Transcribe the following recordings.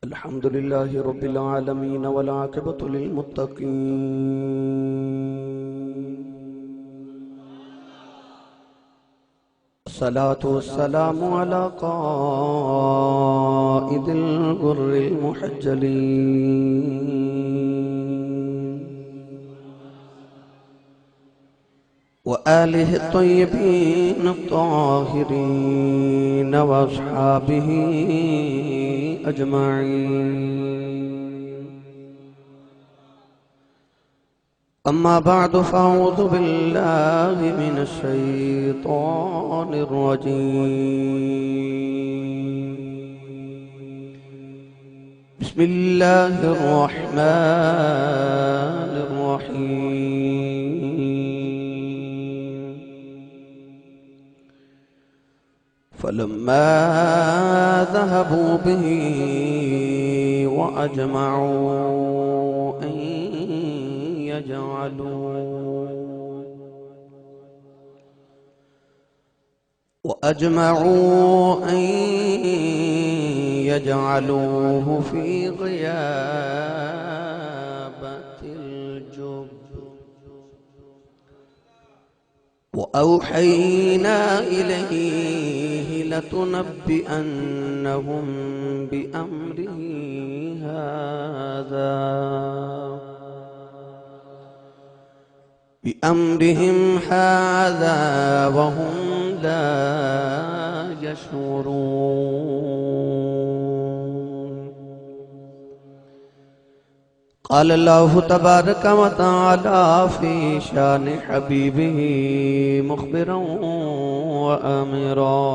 الحمد لله رب العالمين والعاقبة للمتقين الصلاة والسلام على قائد الغر المحجلين وآله الطيبين الطاهرين وأصحابه أجمعين. أما بعد فأعوذ بالله من الشيطان الرجيم. بسم الله الرحمن الرحيم. فلما ذهبوا به وأجمعوا أن يجعلوه في غيابة الجب وأوحينا إليه لتنبئنهم بأمرهم هذا وهم لا يشعرون. قال الله تبارك وتعالى في شان حبيبه مخبرا وآمرا: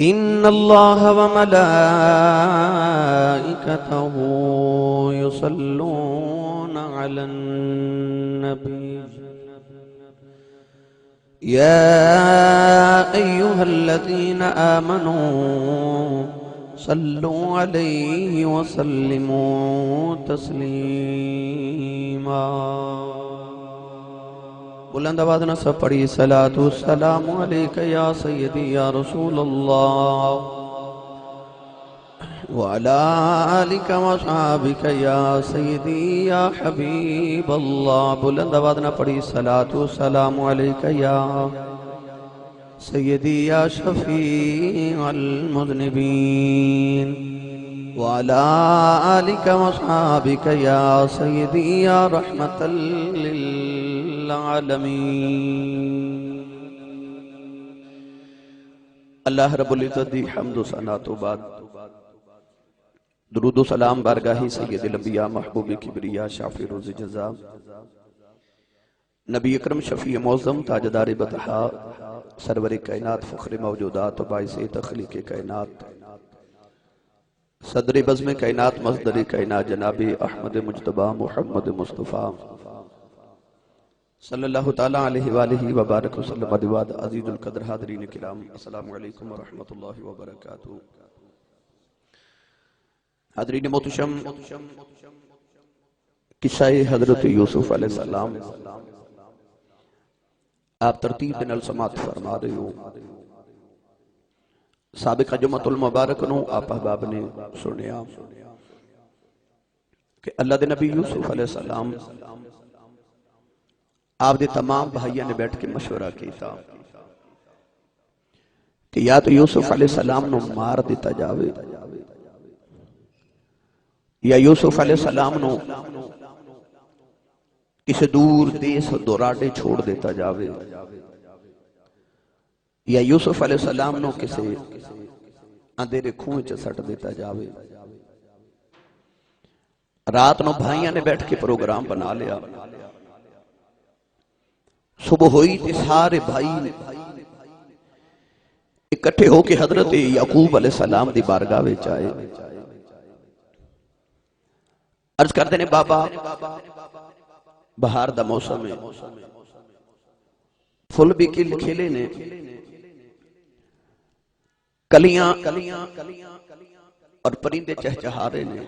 إن الله وملائكته يصلون على النبي يا أيها الذين آمنوا صلوا عليه وسلموا تسلیما. بلند آواز نہ سب پڑھی: صلاۃ والسلام علیک یا سیدی یا رسول اللہ وعلی آلک وصحابک یا سیدی یا حبیب اللہ. بلند آواز نہ پڑھی: صلاۃ والسلام علیک یا سیدی یا شفیع المذنبین وعلی آلک وصحابک یا سیدی یا رحمت للعالمین. اللہ رب العزت دی حمد و ثنا تو بعد درود و سلام بارگاہی سید الانبیاء محبوب کبریا شافی روز جزا نبی اکرم شفیع معظم تاجدار بطحا سرور کائنات فخر موجودات و باعث تخلیق کائنات صدر بزم کائنات مصدر کائنات جناب احمد مجتبی محمد مصطفیٰ صلی اللہ تعالیٰ علیہ وآلہ وبارک وسلم. ادواد عزیز القدر حاضرین کرام، السلام علیکم ورحمۃ اللہ وبرکاتہ. حاضرین محتشم، قصہ حضرت یوسف علیہ السلام آپ ترتیب دنال سماعت فرما رہے ہو. سابقہ جمعۃ المبارک نو آپ احباب نے سنیا کہ اللہ دے نبی یوسف علیہ السلام آپ دے تمام بھائیوں نے بیٹھ کے مشورہ کیتا کہ یا تو یوسف علیہ السلام نو مار دیتا جاوے یا یوسف علیہ السلام نو کسی دور دیس دوراڈے چھوڑ دیتا جاوے یا یوسف علیہ السلام نو کسی اندھیرے کھوئے چا سٹ دیتا جاوے. رات نو بھائیوں نے بیٹھ کے پروگرام بنا لیا. صبح ہوئی تھی سارے بھائی اکٹھے ہو کے حضرت یعقوب علیہ السلام دی بارگاہ وچ آئے. عرض کر دینے بابا بہار دا موسم ہے، پھل بھی کھلے نے، کلیاں اور پرندے چہچہارے نے،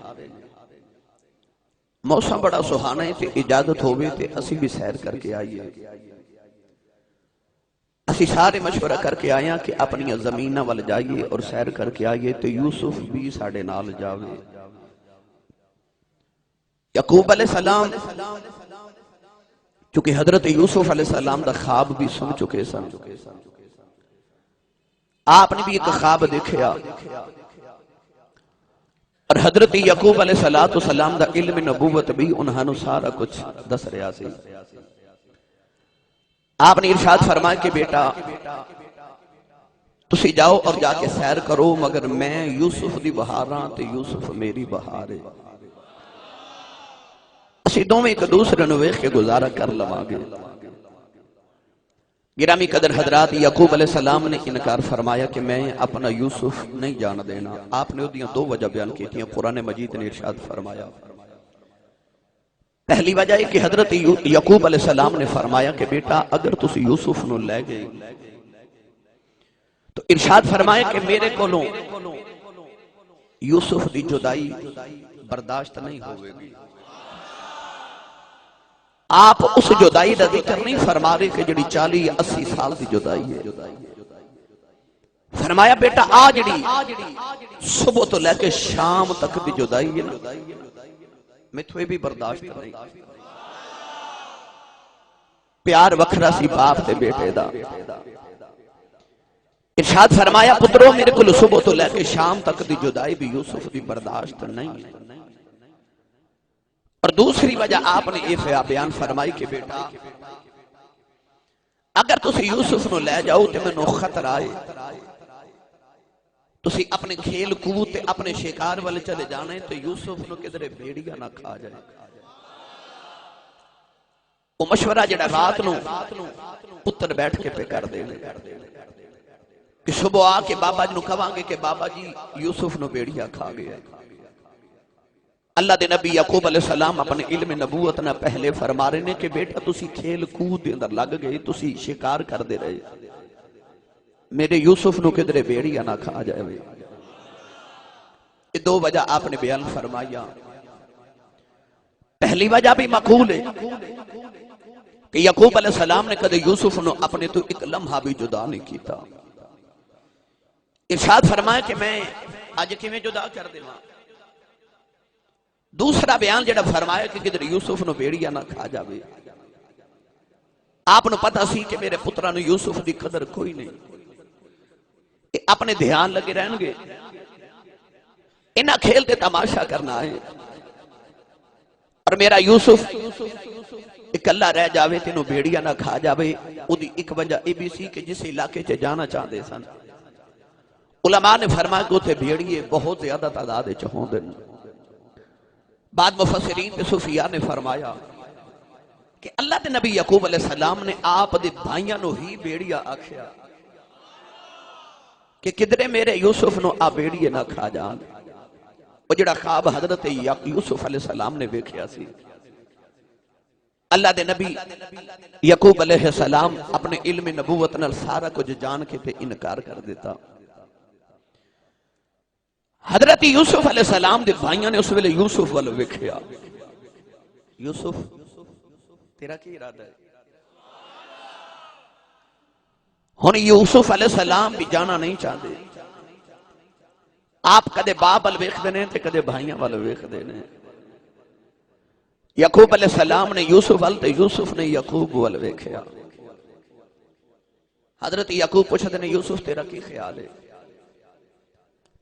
موسم بڑا سہانا ہے تے اجازت ہوئے تے اسی بھی سیر کر کے آئیے. اسی سارے مشورہ کر کے آیا کہ اپنی زمینہ وال جائیے اور سیر کر کے آئیے تو یوسف بھی ساڑھے نال جاوے. یعقوب علیہ السلام چونکہ حضرت یوسف علیہ السلام دا خواب بھی سن چکے سن. آپ نے بھی ایک خواب دیکھیا اور حضرت یعقوب علیہ السلام دا علم نبوت بھی انہوں سارا کچھ دس رہا سی. آپ نے ارشاد فرمایا کہ بیٹا تسی جاؤ اور جا کے سیر کرو مگر میں یوسف دی بہاراں تے یوسف میری بہار ہے. اسی دونوں ایک دوسرے نو ویکھ کے گزارا کر لواں گے. گرامی قدر حضرات یعقوب علیہ السلام نے انکار فرمایا کہ میں اپنا یوسف نہیں جان دینا. آپ نے ادیاں دو وجہ بیان کی تھیں. قرآن مجید نے ارشاد فرمایا پہلی وجہ ہے کہ حضرت یعقوب علیہ السلام نے فرمایا کہ بیٹا اگر تسی یوسف نو لے گئے تو ارشاد فرمایا کہ میرے کولوں یوسف دی جدائی برداشت نہیں ہوئے گی. آپ اس جدائی دا ذکر نہیں فرما رہے کہ جڑی 40-80 سال دی جدائی ہے. فرمایا بیٹا آ جڑی صبح تو لے کے شام تک دی جدائی ہے نا میں تھوئے بھی برداشت نہیں. پیار وکھرا سی باپ تے بیٹے دا. ارشاد فرمایا پترو میرے کو صبح تو لے کے شام تک دی جدائی بھی یوسف دی برداشت نہیں ہے. اور دوسری وجہ آپ نے یہ بیان فرمائی کہ بیٹا اگر تسی یوسف نو لے جاؤ تے میں نو خطر آئے تسی اپنے کھیل کود اپنے شکار والے چلے جانے تو یوسف نو کدھرے بیڑیاں نہ کھا جائے. وہ مشورہ جڑا رات نو پتر بیٹھ کے پہ کر دے کہ صبح آ کے بابا جی نو کہاں گے کہ بابا جی یوسف نو بیڑیاں کھا گیا. اللہ دے نبی یعقوب علیہ السلام اپنے علم نبوت نہ پہلے فرما رہے نے کہ بیٹا تسی کھیل کود دے اندر لگ گئے تسی شکار کر دے رہے میرے یوسف نو کدھرے بیڑیاں نہ کھا جائے. یہ دو وجہ آپ نے بیان فرمایا. پہلی وجہ بھی معقول ہے کہ یعقوب علیہ السلام نے کدے یوسف نو اپنے تو ایک لمحہ بھی جدا نہیں کیتا. ارشاد فرمایا کہ میں آج کی میں جدا کر دے. دوسرا بیان جڑا فرمایا کہ کدھر یوسف نو بیڑیاں نہ کھا جاوے. آپ نو پتہ سی کہ میرے پترہ نو یوسف دی قدر کوئی نہیں. اپنے دھیان لگے رہن گے انہاں کھیل تے تماشا کرنا ہے اور میرا یوسف اکلا رہ جاوے تینوں بیڑیاں نہ کھا جاوے. اودی ایک وجہ اے بھی سی کہ جس علاقے چے جانا چاہتے سن علماء نے فرمایا کہ اتنے بیڑیے بہت زیادہ تعداد چہوں دن. بعد مفسرین پہ صوفیاء نے فرمایا کہ اللہ دے نبی یعقوب علیہ السلام نے آپ دے بھائیاں نو ہی بیڑیا آکھیا کہ کدرے میرے یوسف نو آ بیڑیے نہ کھا جان. وہ جڑا خواب حضرت یوسف علیہ السلام نے بیکھیا سی. اللہ دے نبی یعقوب علیہ السلام اپنے علم نبوت نال سارا کچھ جان کے تے انکار کر دیتا. حضرت یوسف علیہ السلام دے بھائیاں نے اس ویلے یوسف والو ویکھیا. یوسف تیرا کی ارادہ ہے؟ ہن یوسف علیہ السلام بھی جانا نہیں چاہتے. آپ کدے باپ ول ویکھ دے نے تے کدے بھائیاں ول ویکھ دے نے. یعقوب علیہ السلام نے یوسف ول تے یوسف نے یعقوب ول ویکھیا. حضرت یعقوب پوچھتے نے یوسف تیرا کی خیال ہے؟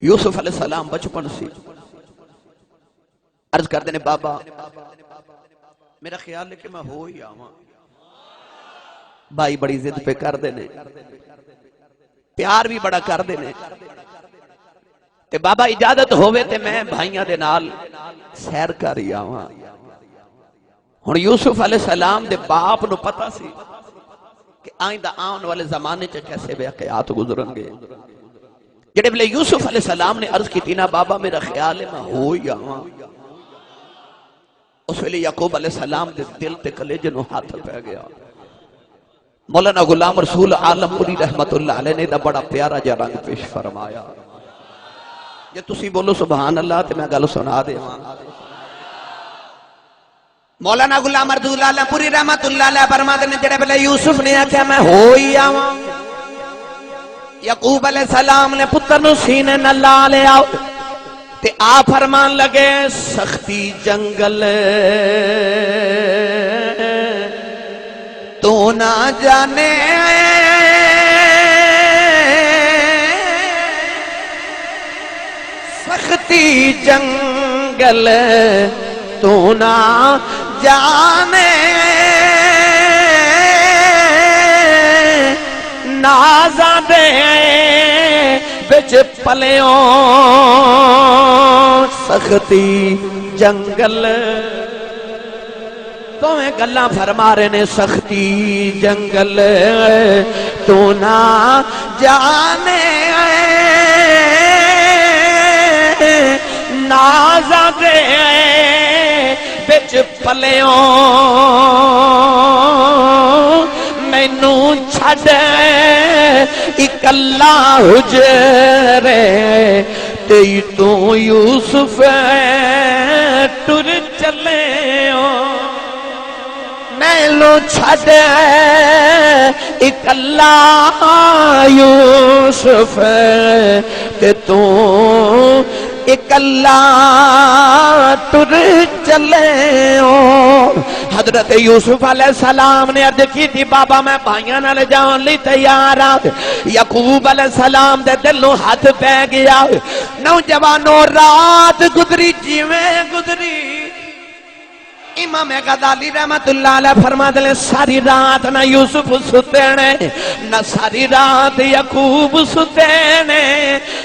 یوسف علیہ السلام بچپن سی عرض کر دینے بابا میرا خیال ہے کہ میں ہو ہی آواں. بھائی بڑی ضد پہ کر دینے پیار بھی بڑا کر دینے تے بابا اجازت ہوئے تے میں بھائیاں دے نال سیر کر ہی آواں. ہن یوسف علیہ السلام دے باپ نو پتہ سی کہ آئندہ آن والے زمانے چ کیسے واقعات گزرن گے. جڑے بلے یوسف علیہ السلام نے عرض کی تینا بابا میرا خیال ہے میں ہو ہی آواں. اس ویلے یعقوب علیہ السلام دے دل تے کلیجے نو ہاتھ پہ گیا. مولانا غلام رسول عالم پوری رحمت اللہ علیہ نے دا بڑا پیارا جا رنگ پیش فرمایا. جے تسی بولو سبحان اللہ تے میں گل سنا دے. مولانا غلام رسول عالم پوری رحمت اللہ علیہ فرماتے نے جڑے بلے یوسف نے آکھیا میں ہو ہی آواں یعقوب علیہ السلام نے پتر نو سینے نہ لا لیا تے آ فرمان لگے سختی جنگل تو نہ جانے سختی جنگل تو نہ جانے نازاں دے بچ پلیوں سختی جنگل تو میں گلاں فرما رہے نے سختی جنگل تو نہ جانے نازاں دے بچ پلیوں مینو چھڈ اکلا حجرے تے تو یوسف ٹر چلے مینو چھڈ اکلا یوسف تے تو اکلا ٹر چلے حضرت یوسف علیہ السلام نے عرض کی تھی بابا میں بھائیاں نال جان لی تیار ہاں یعقوب علیہ السلام دے دلوں ہاتھ پہ گیا نوجوانوں رات گزری جیویں گزری امام غزالی رحمت اللہ علیہ فرما دلے ساری رات نہ یوسف ستے نہ ساری رات یعقوب ستے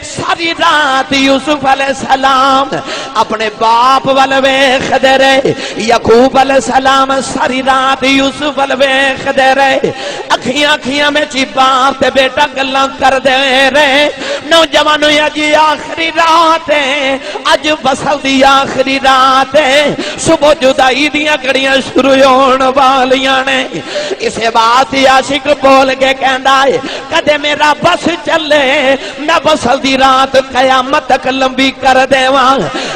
ساری رات یوسف علیہ السلام اپنے باپ وال ویکھدے رہے یعقوب علیہ السلام ساری رات یوسف وال ویکھدے رہے اکھیاں میں چی باپ تے بیٹا گلاں کر دے رہے نوجوانوں اج آخری رات ہے اج وصل دی آخری رات ہے صبح جدائی دیاں کڑیاں شروع ہون والیاں نے اسے بات عاشق بول کے کہندا ہے کدے میرا بس چلے میں وصل دی رات قیامت تک لمبی کر دیواں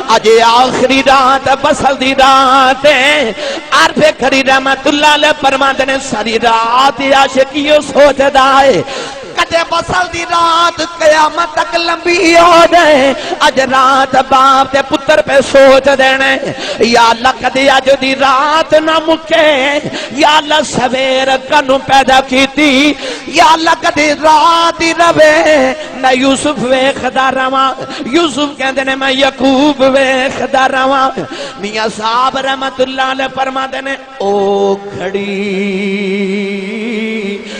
اج آخری رات وصل دی رات ہے عارف کھڑی رحمت اللہ علیہ فرماندے نے ساری رات عاشق یہ سوچدا ہے کدے وصل دی رات قیامت تک لمبی ہو جائے اج رات باپ تے پتر پہ سوچ دینے یا اللہ کدے اج دی رات نہ مکے یا اللہ سویر کنو پیدا کیتی یا اللہ کدے رات ہی رہے میں یوسف ویکھدا رہواں یوسف کہندے نے میں یعقوب ویکھدا رہواں میاں صاحب رحمت اللہ علیہ فرماندے نے او گھڑی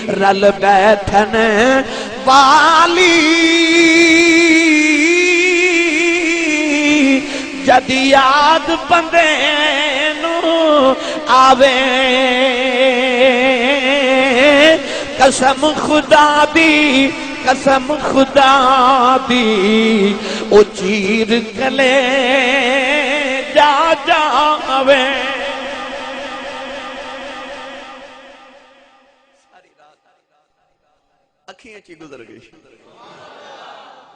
رل بیٹھن والی جد یاد بندے نو آوے قسم خدا دی او چیر کلے جاوے اکھیاں چی گزر گئی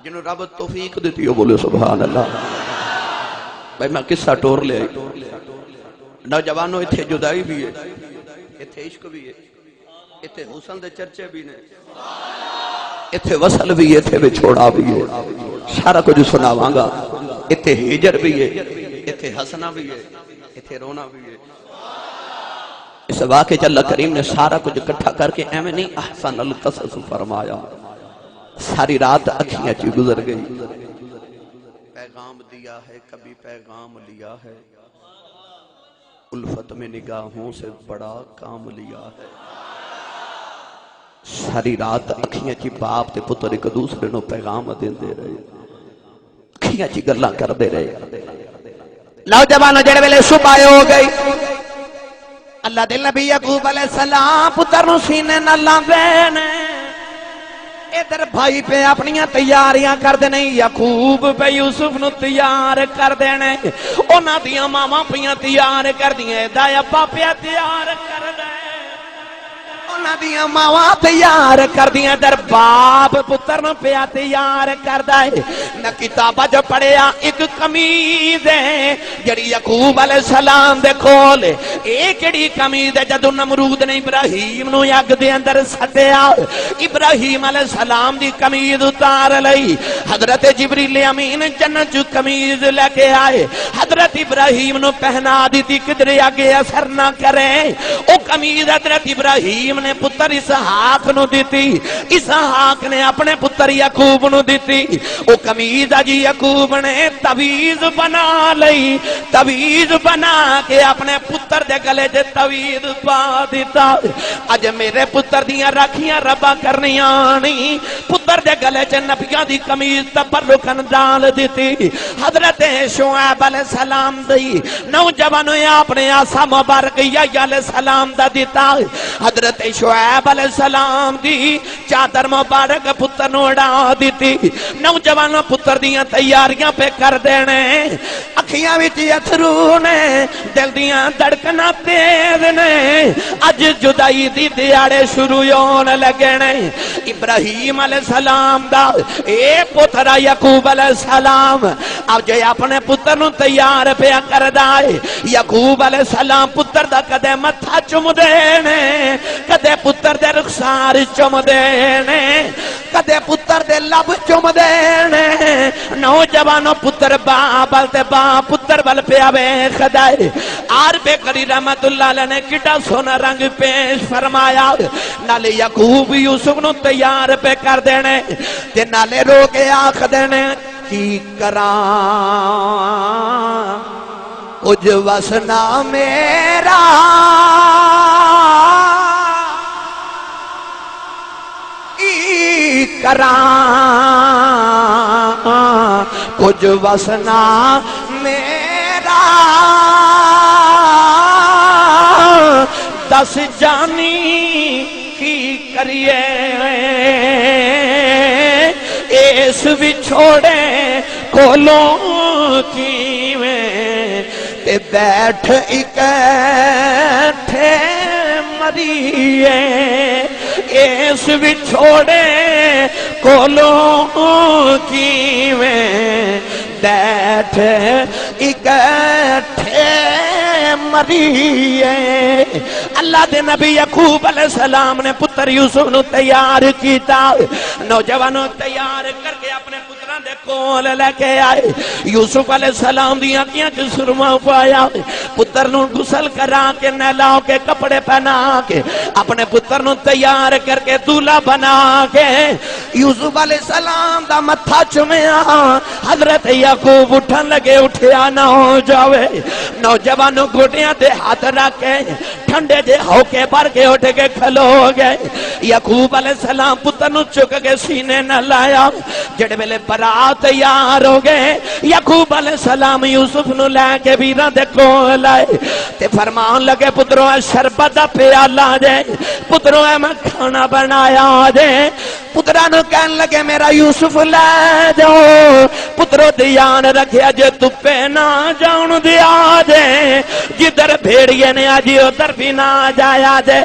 جنہوں رب توفیق دیتی ہو بولے سبحان اللہ بھائی میں قصہ ٹور لے آئی نوجوانوں اتھے جدائی بھی ہے اتھے عشق بھی ہے اتھے حسن دے چرچے بھی نے اتھے وصل بھی ہے اتھے بچھوڑا بھی ہے سارا کچھ سناواں گا اتھے ہجر بھی ہے اتھے ہسنا بھی ہے اتھے رونا بھی ہے اس واقعے اللہ کریم نے سارا کچھ اکٹھا کر کے ایویں نہیں احسن القصص فرمایا ساری رات اکھیاں چی گزر گئی پیغام دیا ہے کبھی پیغام لیا ہے الفت میں نگاہوں سے بڑا کام لیا ہے ساری رات اکھیاں چی باپ تے پتر ایک دوسرے نو پیغام دین دے رہے اکھیاں چی گلاں کر دے رہے نوجوانوں جڑے ویلے صبح ہو گئی اللہ دے نبی یعقوب علیہ السلام پتر نو سینے نہ لاندے نے ادھر بھائی پہ اپنیاں تیاریاں کر دے نہیں یعقوب پہ یوسف نو تیار کر دینے اونا دیاں ماما پیاں تیار کر دیئے دایا پاپیا تیار کر دے انہاں دیاں ماواں تیار کردیاں در باپ پتر نو پیا تیار کردا ہے نہ کتاباں جو پڑھیا ایک قمیض ہے جڑی یعقوب علیہ السلام دے کول اے کیڑی قمیض ہے جدوں نمرود نے ابراہیم نو اگ دے اندر سٹیا ابراہیم علیہ السلام دی قمیض اتار لئی حضرت جبریل امین جنت جو قمیض لے کے آئے حضرت ابراہیم نو پہنا دیتی کدھر آگے اثر نہ کرے او قمیض حضرت ابراہیم نے پتر اسحاق نو دیتی اسحاق نے اپنے پتر یعقوب نو دیتی او قمیض جی یعقوب نے تویز بنا لئی تویز بنا کے اپنے پتر دے گلے دے تویز پا دیتا اج میرے پتر دیاں راکھیاں ربا کرنیاں نہیں پتر دے گلے چ نبیاں دی قمیض تبرکن ڈال دیتی حضرت شعیب علیہ السلام دی نوجوانوں اپنے آسا مبارک یحییٰ علیہ السلام دا دیتا حضرت شعیب علیہ السلام دی چادر مبارک پتر نو اڑا دیتی نوجوانوں پتر دیاں تیاریاں پہ کر دینے اکھیاں وچ اتھرو نے دل دیاں دھڑکنا تیز نے اج جدائی دی دیاڑے شروع ہون لگے نے ابراہیم علیہ السلام دا اے پترا یعقوب علیہ السلام اب جو اپنے پتر نو تیار پیا کردا ہے یعقوب علیہ السلام پتر دا کدے متھا چم دینے کدے پتر دے رخسار چم دینے کدے پتر دے لب چم دینے نوجوانوں پتر بابل تے با پتر بل پیا ویکھدا ہے عارف قری رحمت اللہ علیہ نے کڈا سونا رنگ پیش فرمایا نالے یعقوب یوسف نو تیار پہ کر دینے تے نالے رو کے آکھ دینے کی کراں کچھ وسنا میرا کی کراں کچھ وسنا میرا دس جانی کی کریے اس وچھوڑے کولوں کیویں تے بیٹھ اکٹھے مریے اس وچھوڑے کولوں کیویں بیٹھ اکٹھے مریے اللہ دے نبی یعقوب علیہ السلام نے پتر یوسف نو تیار کیتا نوجوانوں تیار کر کے اپنے پتران دے کول لے کے آئے یوسف علیہ السلام دی آنکھیاں چ سرما پایا پتر نو غسل کرا کے نہلا کے کپڑے پہنا کے اپنے پتر نو تیار کر کے دولہا بنا کے یوسف علیہ السلام دا متھا چومیا حضرت یعقوب اٹھن لگے اٹھیا نہ ہو جاوے نوجوانوں گھٹیاں تے ہاتھ رکھ کے ٹھنڈے جے ہو کے بھر کے اٹھ کے کھلو گئے یعقوب علیہ السلام پتر نو چک کے سینے نہ لایا جڑے ویلے برات تیار ہو گئے یعقوب علیہ السلام یوسف نو لے کے ویراں دے کول آئے تے فرمان لگے پترو شربت دا پیالہ دے پترو میں کھانا بنایا دے پترانو کہن لگے میرا یوسف لے جاؤ پترو دیان رکھیا جے تپے نہ جاؤن دیا جے جدھر بھیڑیے نے آجی ادھر بھی نہ جایا جے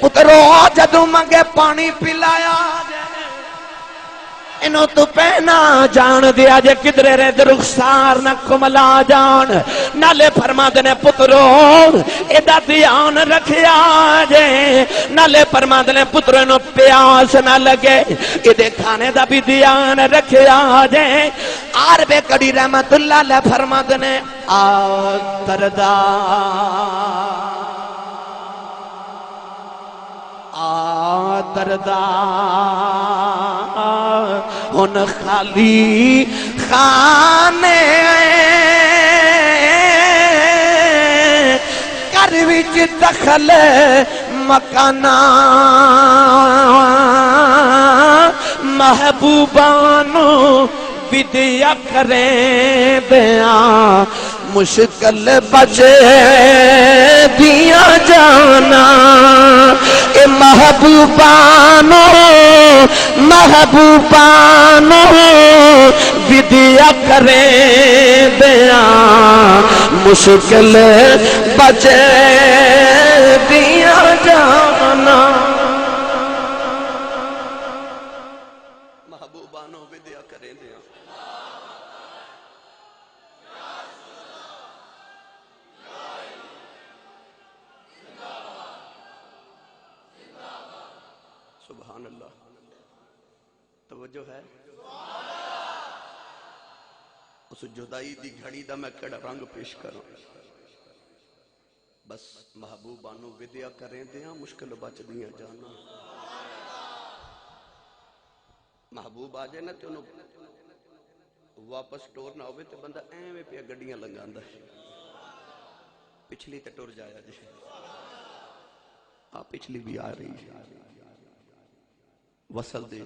پترو جدو منگے پانی پلایا جے انہوں تو پہنا جان دیا جے کدرے رے رخسار نہ کملا جان نالے فرما دنے پترو ایدہ دیان رکھیا جے نالے فرما دنے پترو انہوں پیاس نہ لگے ایدے کھانے دا بھی دیان رکھیا جے عارف قری رحمت اللہ لے فرما دنے آتردہ آتردہ ہن خالی خانے کر وچ دخل مکانا محبوبانو بدیا کریں بیاں مشکل بچے دیا جانا اے محبوبانو محبوبانو بدیا کریں بیاں مشکل بچے دیا جانا اللہ توجہ ہے اس جدائی دی گھڑی دا میں کڑا رنگ پیش کروں بس محبوبانو ودیا کریں دیاں مشکل بچ دیاں جانا محبوب آجے نا تے انہوں واپس ٹور نہ ہوئے تے بندہ ایویں پہ گڑیاں لنگاندہ ہے پچھلی تے ٹور جایا جی پچھلی بھی آ رہی ہے وصل دے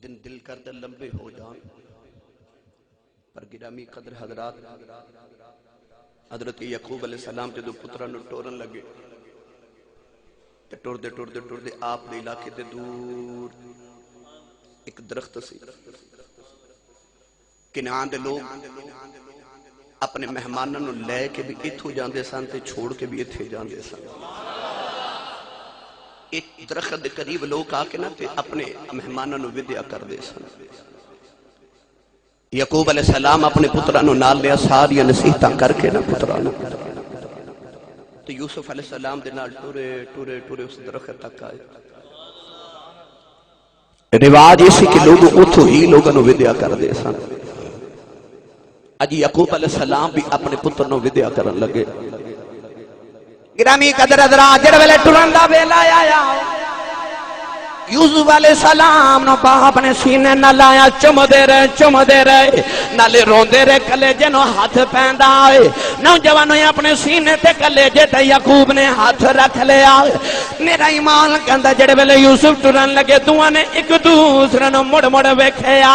دن دل کردہ لمبے ہو جان پر گرامی قدر حضرات حضرت یعقوب علیہ السلام جدو پترہ نو ٹورن لگے تے ٹور دے آپ دے علاقے دے دور ایک درخت سی کنعان دے لوگ اپنے مہمانوں نو لے کے بھی اتھو جاندے سن تے چھوڑ کے بھی اتھے جاندے سن ایک درخت دے قریب لوگ آ کے نا تے اپنے مہمانوں نو ودیا کر دے سن یعقوب علیہ السلام اپنے پترہ نو نال لیا ساری نصیحتاں کر کے نا پترہ نو تو یوسف علیہ السلام دے نال ٹورے اس درخت تک آئے رواج اسی کہ لوگ اتھو ہی لوگوں نو ودیا کر دے سن اج یعقوب علیہ السلام بھی اپنے پتر نو ودیا کرن لگے گرامی قدر حضرات جڑے ویلے ٹرن دا ویلا آیا یوسف علیہ السلام نو باپ نے سینے نہ لایا چم دے رہے نالے روندے رہے کلیجے نو ہاتھ پیندا آئے نوجوانوں اپنے سینے تے کلیجے تے یعقوب نے ہاتھ رکھ لیا میرا ایمان کہندا جڑے ویلے یوسف ٹرن لگے دوواں نے ایک دوسرے نو مڑ ویکھیا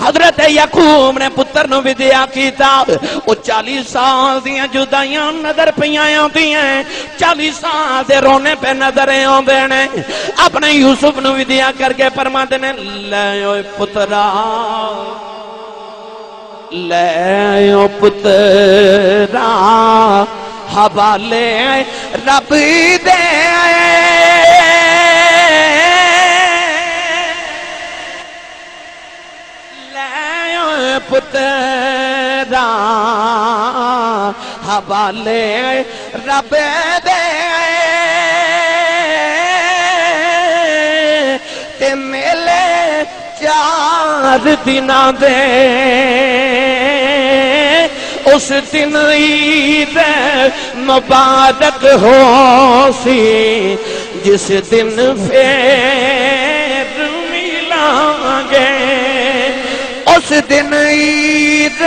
حضرت یعقوب نے پتر نو ودیا کیتا او 40 سال دیاں جدائیاں نظر پیاں آندیاں 40 سال دے رونے پہ نظر آندے نے اپنے یوسف نو ودیا کر کے فرماندے نے لے او پترا حوالے رب دے لے او پترا حوالے رب دے میلے 4 دن دے اس دن عید مبارک ہو سی جس دن پھر ملیں گے اس دن عید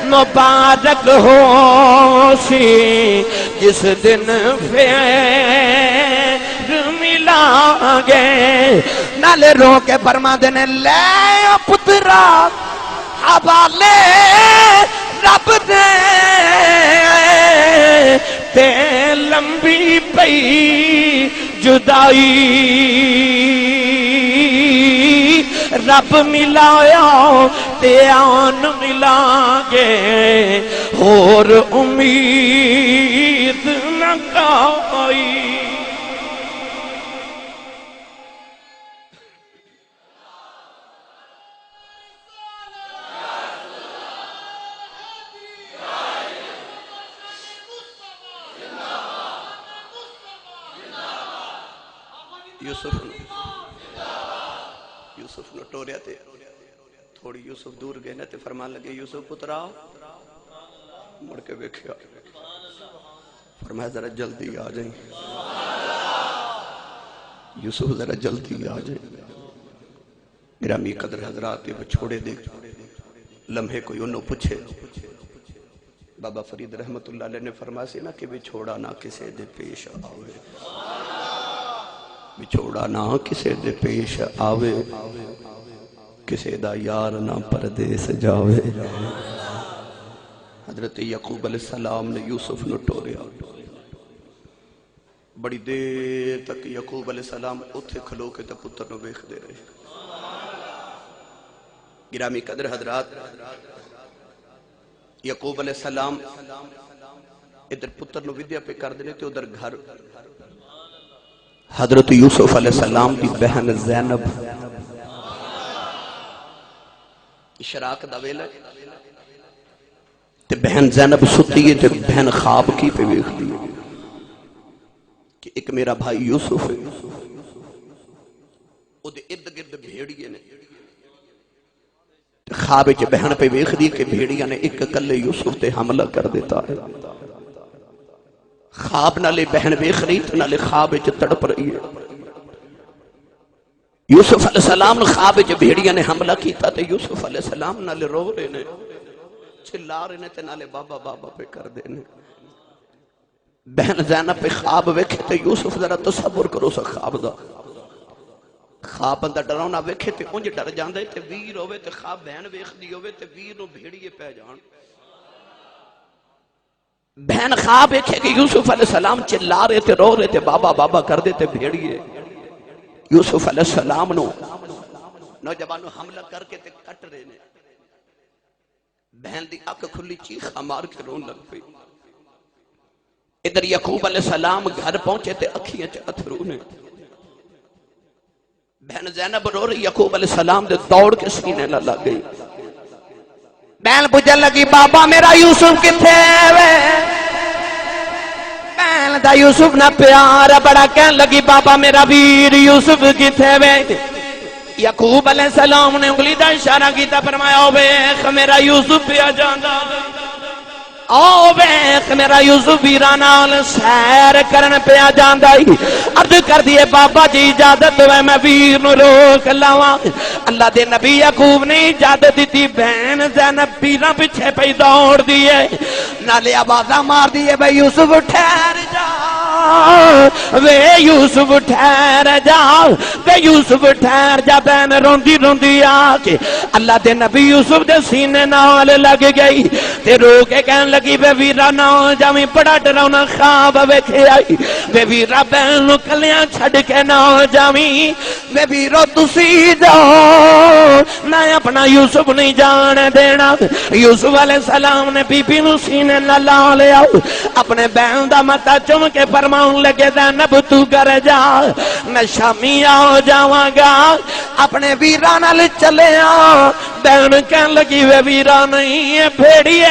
مبارک ہو سی جس دن پھر ملیں گے نالے رو کے فرما دینے لے او پترا حوالے رب دے تے لمبی پئی جدائی رب ملایا تے آن ملیں گے اور امید نہ کوئی یوسف نو ٹوریا تے تھوڑی یوسف دور گئے نا تے فرمان لگے یوسف پترا مڑ کے بیکھیا فرمایا ذرا جلدی آ جائیں یوسف ذرا جلدی آ جائیں گرامی قدر حضرات یہ چھوڑے دے لمحے کوئی انہوں پوچھے بابا فرید رحمت اللہ علیہ نے فرمایا سی نا کہ بچھوڑا نہ کسے دے پیش آوے بچھوڑا نہ کسے دے پیش آوے کسے دا یار نہ پردیس جاوے حضرت یعقوب علیہ السلام نے یوسف نو ٹوریا بڑی دیر تک یعقوب علیہ السلام اتھے کھلو کے تا پتر نو بیخ دے رہے گرامی قدر حضرات یعقوب علیہ السلام ادھر پتر نو ودیا پہ کر دینے تے ادھر گھر حضرت یوسف علیہ السلام کی بہن زینب اشراق دا ویلا تے بہن زینب ستی ہے تے بہن خواب کی پہ ویکھ دی کہ ایک میرا بھائی یوسف ہے او دے ارد گرد بھیڑیے نے خواب وچ بہن پہ ویکھ دی کہ بھیڑیاں نے ایک کلے یوسف تے حملہ کر دیتا ہے خواب نالے بہن ویکھ رہی تے نالے خواب وچ تڑپ رہی ہے یوسف علیہ السلام نے خواب وچ بھیڑیاں نے حملہ کیتا تے یوسف علیہ السلام نالے رو رہے نے چلا رہے نے تے نالے بابا بابا پہ کر دینے بہن زینب پہ خواب ویکھے تے یوسف ذرا تصور کرو سا خواب دا خواب بندہ ڈراؤنا ویکھے تے انج ڈر جاندے تے ویر ہوئے تے خواب بہن ویکھ دی ہوئے تے ویر نو بھیڑیے پہ جان بہن خواب ویکھے کہ یوسف علیہ السلام چلا رہے تے رو رہے تے بابا بابا کر دے تے بھیڑیے یوسف علیہ السلام نو نوجوانو حملہ کر کے تے کٹ رہے نے بہن دی آنکھ کھلی چیخا مار کے رون لگ پئی ادھر یعقوب علیہ السلام گھر پہنچے تے اکھیاں چ اتھرو نے بہن زینب رو رہی یعقوب علیہ السلام دے دوڑ کے سینے نہ لگ گئی بہن پوچھن لگی بابا میرا یوسف کتھے وے بہن دا یوسف نہ پیار بڑا کہن لگی بابا میرا ویر یوسف کتھے وے یعقوب علیہ السلام نے انگلی دا اشارہ کیتا فرمایا او ویکھ میرا یوسف پیا جاندا او ویکھ میرا یوسف ویراں نال سیر کرن پیا جاندا ہی عرض کر دیے بابا جی اجازت ہوئے میں ویر نو روک لاواں اللہ دے نبی یعقوب نے اجازت دیتی بہن زینب ویراں پیچھے پئی دوڑ دیے نالے آوازاں مار دیے بھئی یوسف ٹھہر جا وے یوسف ٹھہر جا وے یوسف ٹھہر جا بہن روندی روندی آ کے اللہ دے نبی یوسف دے سینے نال لگ گئی تے رو کے کہن لگی بے ویرا نہ جاویں بڑا ڈراونا خواب ویکھے آئی بے ویرا بہن نو کلیاں چھڈ کے نہ جاویں بے ویرو تسی جاؤ میں اپنا یوسف نہیں جان دینا یوسف علیہ السلام نے بی بی نو سینے نال لا لیا اپنے بہن دا متا چوم کے فرماؤں لگے زینب تو کر جا میں شامی آ جاواں گا اپنے ویراں نال چلے آ بہن کہن لگی وے ویرا نہیں ہے بھیڑیے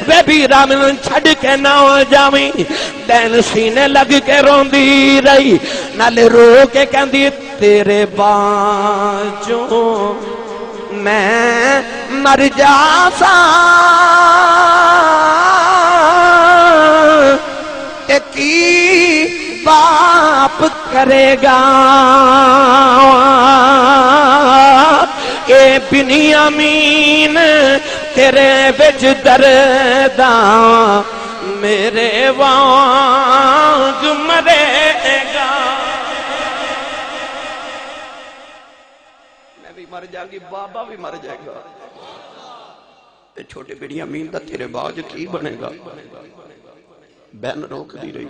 وے ویرا میں چھڈ کے نہ جاویں بہن سینے لگ کے روندی رہی نالے رو کے کہندی تیرے باجوں میں مر جاساں کی باپ کرے گا اے بنیامین تیرے وچ درداں میرے وانگ مرے گا میں بھی مر جاؤں گی بابا بھی مر جائے گا تے چھوٹے بنیامین دا تیرے باج کی بنے گا بہن روک دی رہی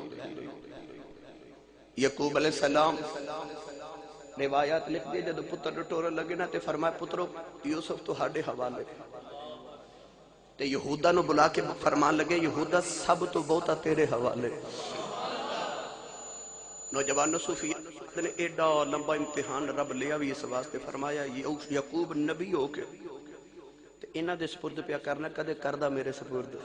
یعقوب علیہ السلام روایات لکھ دی جدو پتر ٹورن لگے نا تے فرمائے پترو یوسف تو ہاڈے حوالے تے یہودا نو بلا کے فرمان لگے یہودا سب تو بہتا تیرے حوالے نوجوان صوفی نے ایڈا لمبا امتحان رب لیا بھی اس واسطے فرمایا یعقوب نبی ہو کے تے انہاں دے سپرد پیا کرنا کدے کردہ میرے سپرد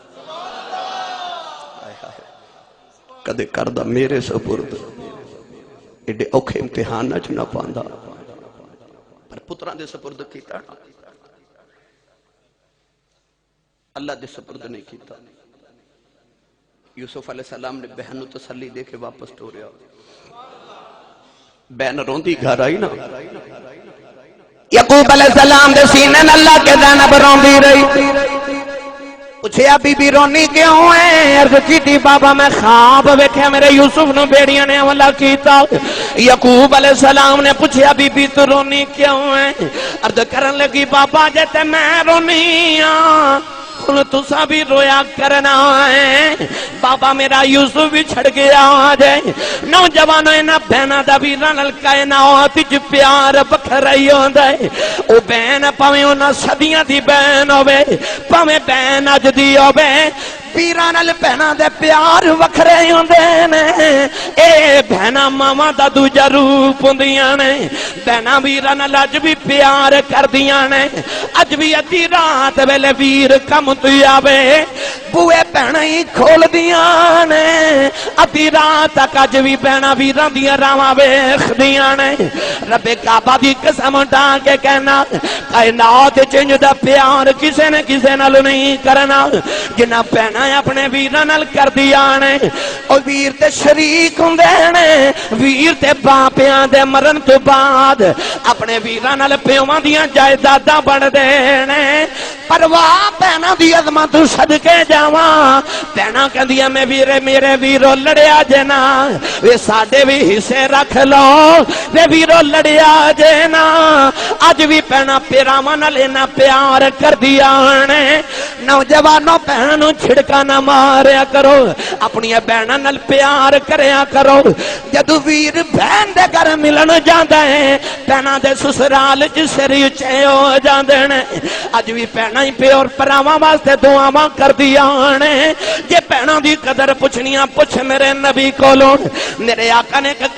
کدے کردہ میرے سپرد ایڈے اوکھے امتحان نہ چنا پاندہ پر پتران دے سپرد کیتا اللہ دے سپرد نہیں کیتا یوسف علیہ السلام نے بہن تسلی دے کے واپس ٹوریا بہن روندی گھر آئی نا یعقوب علیہ السلام دے سینے اللہ کے زینب روندی رہی پوچھیا بی بی رونی کیوں ہے عرض کیتی بابا میں خواب ویکھیا میرے یوسف نو بیڑیاں نے حملہ کیتا یعقوب علیہ السلام نے پوچھیا بی بی تو رونی کیوں ہے عرض کرن لگی بابا جے تے میں رونی ہاں ہن تساں بھی رویا کرنا ہے بابا میرا یوسف بھی چھڑ گیا آجے نوجوانو اینا بہنہ دا ویراں نال کائنات وچ پیار بکھرا ہی ہوندا ہے او بہن پاویں انہاں صدیاں دی بہن ہوے پاویں بہن اج دی ہوے ਵੀਰਾਂ ਨਾਲ ਭੈਣਾਂ ਦੇ ਪਿਆਰ ਵੱਖਰੇ ਹੁੰਦੇ ਨੇ ਇਹ ਭੈਣਾਂ ਮਾਵਾਂ ਦਾ ਦੂਜਾ ਰੂਪ ਹੁੰਦੀਆਂ ਨੇ ਭੈਣਾਂ ਵੀਰਾਂ ਨਾਲ ਅੱਜ ਵੀ ਪਿਆਰ ਕਰਦੀਆਂ ਨੇ ਅੱਜ ਵੀ ਅੱਧੀ ਰਾਤ ਵੇਲੇ ਵੀਰ ਕੰਮ ਤੋਂ ਆਵੇ ਬੂਏ ਭੈਣਾਂ ਹੀ ਖੋਲਦੀਆਂ ਨੇ ਅੱਧੀ ਰਾਤ ਤੱਕ ਅੱਜ ਵੀ ਭੈਣਾਂ ਵੀਰਾਂ ਦੀਆਂ ਰਾਵਾਂ ਵੇਖਦੀਆਂ ਨੇ ਰੱਬੇ ਕਾਬਾ ਦੀ ਕਸਮ ਢਾ ਕੇ ਕਹਿਣਾ ਕਾਇਨਾਤ ਚ ਦਾ ਪਿਆਰ ਕਿਸੇ ਨੇ ਕਿਸੇ ਨਾਲ ਨਹੀਂ ਕਰਨਾ ਜਿੰਨਾ ਭੈਣਾਂ ਆਪਣੇ ਵੀਰਾਂ ਨਾਲ ਕਰਦੀਆਂ ਨੇ ਉਹ ਵੀਰ ਤੇ ਸ਼ਰੀਕ ਹੁੰਦੇ ਨੇ ਵੀਰ ਤੇ ਬਾਪਿਆਂ ਦੇ ਮਰਨ ਤੋਂ ਬਾਅਦ ਆਪਣੇ ਵੀਰਾਂ ਨਾਲ ਪਿਓਾਂ ਦੀਆਂ ਜਾਇਦਾਦਾਂ ਬਣਦੇ ਨੇ ਪਰਵਾਹ ਭੈਣਾਂ ਦੀ ਅਜ਼ਮਤ ਤੋਂ ਸਦਕੇ ਜਾਵਾਂ ਭੈਣਾਂ ਕਹਿੰਦੀਆਂ ਮੈਂ ਵੀਰੇ ਮੇਰੇ ਵੀਰੋ ਲੜਿਆ ਜੇ ਨਾ ਵੇ ਸਾਡੇ ਵੀ ਹਿੱਸੇ ਰੱਖ ਲਓ ਵੇ ਵੀਰੋ ਲੜਿਆ ਜੇ ਨਾ ਅੱਜ ਵੀ ਭੈਣਾਂ ਪਿਆਰਾਂ ਨਾਲ ਇਹਨਾਂ ਪਿਆਰ ਕਰਦੀਆਂ ਨੇ ਨੌਜਵਾਨੋ ਭੈਣਾਂ ਨੂੰ ਛਿੜਕਾ ਨਾ ਮਾਰਿਆ ਕਰੋ ਆਪਣੀਆਂ ਭੈਣਾਂ ਨਾਲ ਪਿਆਰ ਕਰਿਆ ਕਰੋ ਜਦੋਂ ਵੀਰ ਭੈਣ ਦੇ ਘਰ ਮਿਲਣ ਜਾਂਦਾ ਹੈ ਭੈਣਾਂ ਦੇ ਸਸੁਰਾਲ ਚ ਸਿਰ ਉੱਚੇ ਹੋ ਜਾਂਦੇ ਨੇ ਅੱਜ ਵੀ ਭੈਣਾਂ ਹੀ ਪਿਓਰ ਭਰਾਵਾਂ ਵਾਸਤੇ ਦੁਆਵਾਂ ਕਰਦੀਆਂ ਨੇ ਜੇ ਭੈਣਾਂ ਦੀ ਕਦਰ ਪੁੱਛਣੀਆਂ ਪੁੱਛ ਮੇਰੇ ਨਬੀ ਕੋਲੋਂ ਮੇਰੇ ਆਕਾ ਨੇ ਇੱਕ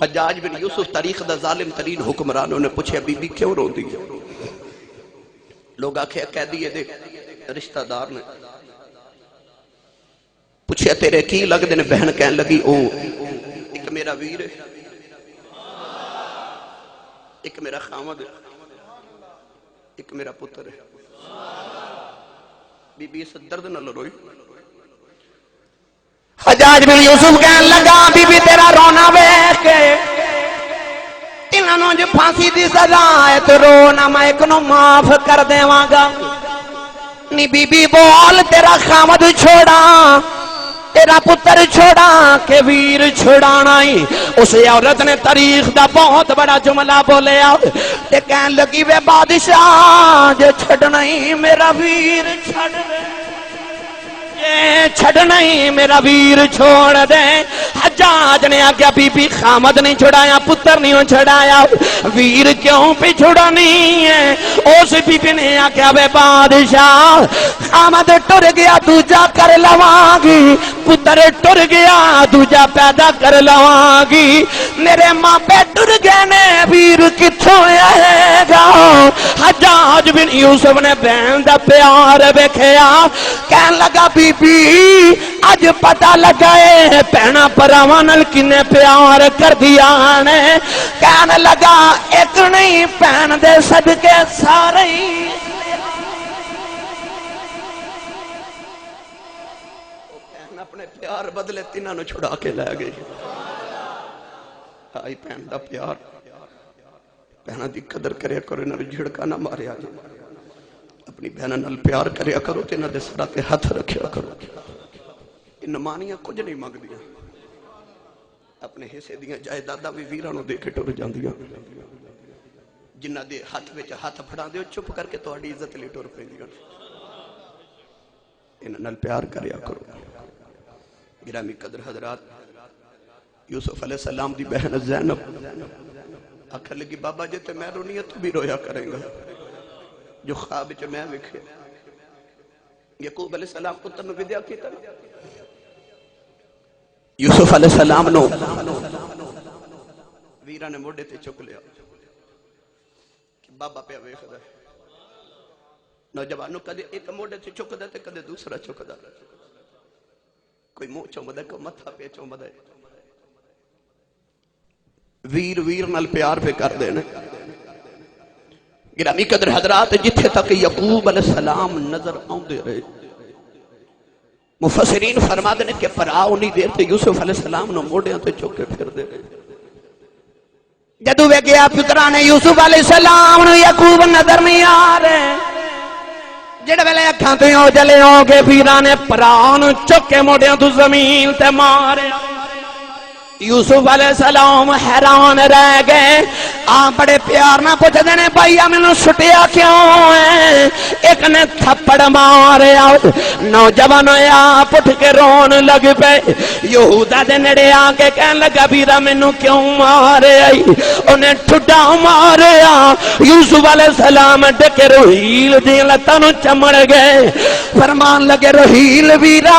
حجاج بن یوسف تاریخ دا ظالم ترین حکمرانوں نے پوچھے بی بی کیوں رو دی ہے؟ لوگ آکھے قیدی دے رشتہ دار نے پوچھے تیرے کی لگ دے نے؟ بہن کہن لگی او ایک میرا ویر ہے، ایک میرا خامد ہے، ایک میرا پتر ہے۔ بی بی اس درد نہ لروئی۔ حجاج بن یوسف کہن لگا بی بی تیرا رونا ویکھ کے انہاں جو پھانسی دی سزا ہے تو رونا میں ایک نو معاف کر دیواں گا۔ نی بی بی بول تیرا خامد چھوڑا، تیرا پتر چھوڑا کہ ویر چھوڑانا ہی۔ اس عورت نے تاریخ دا بہت بڑا جملہ بولیا تے کہن لگی وے بادشاہ جو چھڑنا ہی میرا ویر چھڑ دے، چھڑنا ہی میرا ویر چھوڑ دے۔ حجاج نے آگیا بی بی خامد نہیں چھڑایا، پتر نہیں چھڑایا، ویر کیوں پہ چھڑانی ہے؟ اس بی بی نے آگیا بے بادشاہ خامد ٹر گیا دوجا کر لواں گی، پتر ٹر گیا دوجا پیدا کر لواں گی، میرے ماں پہ ٹر گئے نے ویر کتھوں آئے گا؟ حجاج بن یوسف نے بہن دا پیار ویکھیا، کہن لگا بی بی اج پتہ لگائے پہنا پراواں نال کنے پیار کر دیا نے۔ کہن لگا ایک نہیں پہن دے صدقے سارے ہی۔ اپنے پیار بدلے تینوں نے چھڑا کے لے گئی۔ آئی پہن دا پیار، بہنہ دی قدر کریا کرو، انہوں نے جھڑکا نہ ماریا جائے، اپنی بہنہ نال پیار کریا کرو تے انہوں نے سراتے ہاتھ رکھیا کرو۔ ان مانیاں کچھ نہیں مانگ دیا، اپنے حصے دیاں جائیداداں بھی ویرانوں دے کے ٹر جاندیاں، جنہ دے ہاتھ وچ ہاتھ پھڑا دیو چپ کر کے تہاڈی عزت لئی ٹر پیندیاں۔ انہاں نال پیار کریا کرو۔ گرامی قدر حضرات، یوسف علیہ السلام دی بہن زینب آکھن لگی بابا جی تے میں رونی ہے تو بھی رویا کریں گا جو خواب چ میں ویکھیا۔ یعقوب علیہ السلام پتر نو ودیا کیتا، یوسف علیہ السلام نو ویرا نے موڈے تے چک لیا کہ بابا پہ ویکھدا ہے۔ نوجوانوں کدے ایک موڈے تے چکدا تے کدے دوسرا چکدا، کوئی منہ چومدا ہے کوئی متھا پہ چومدا ہے۔ ویر ویر نال پیار پہ کر دینا۔ گرامی قدر حضرات، جتھے تک یعقوب علیہ السلام نظر آؤندے رہے، مفسرین فرماتے ہیں کہ پراؤ نہیں دیر تے یوسف علیہ السلام نو موڑیاں تے چوکے پھر دے رہے۔ جدو وے گیا پترانے یوسف علیہ السلام نو یعقوب نظر نہیں آ رہے، جڑے ویلے اکھاں تے اوجلے ہو کے پیرانے پراؤ نو چوکے موڑیاں تو زمین تے مارے۔ یوسف علیہ السلام حیران رہ گئے، آپ بڑے پیار نہ پوچھ دینے بھائی میں نے سٹیا کیوں ہے؟ ایک نے تھپڑ مارے، نوجوان آپ اٹھ کے رون لگ پے۔ یہودا دے نڑے آ کے کہن لگا بیرا مینوں کیوں مارے آئی؟ انہیں ٹھڈا مارے۔ یوسف علیہ السلام ڈکے رحیل دی لتاں نو چمڑ گئے، فرمان لگے رحیل بیرا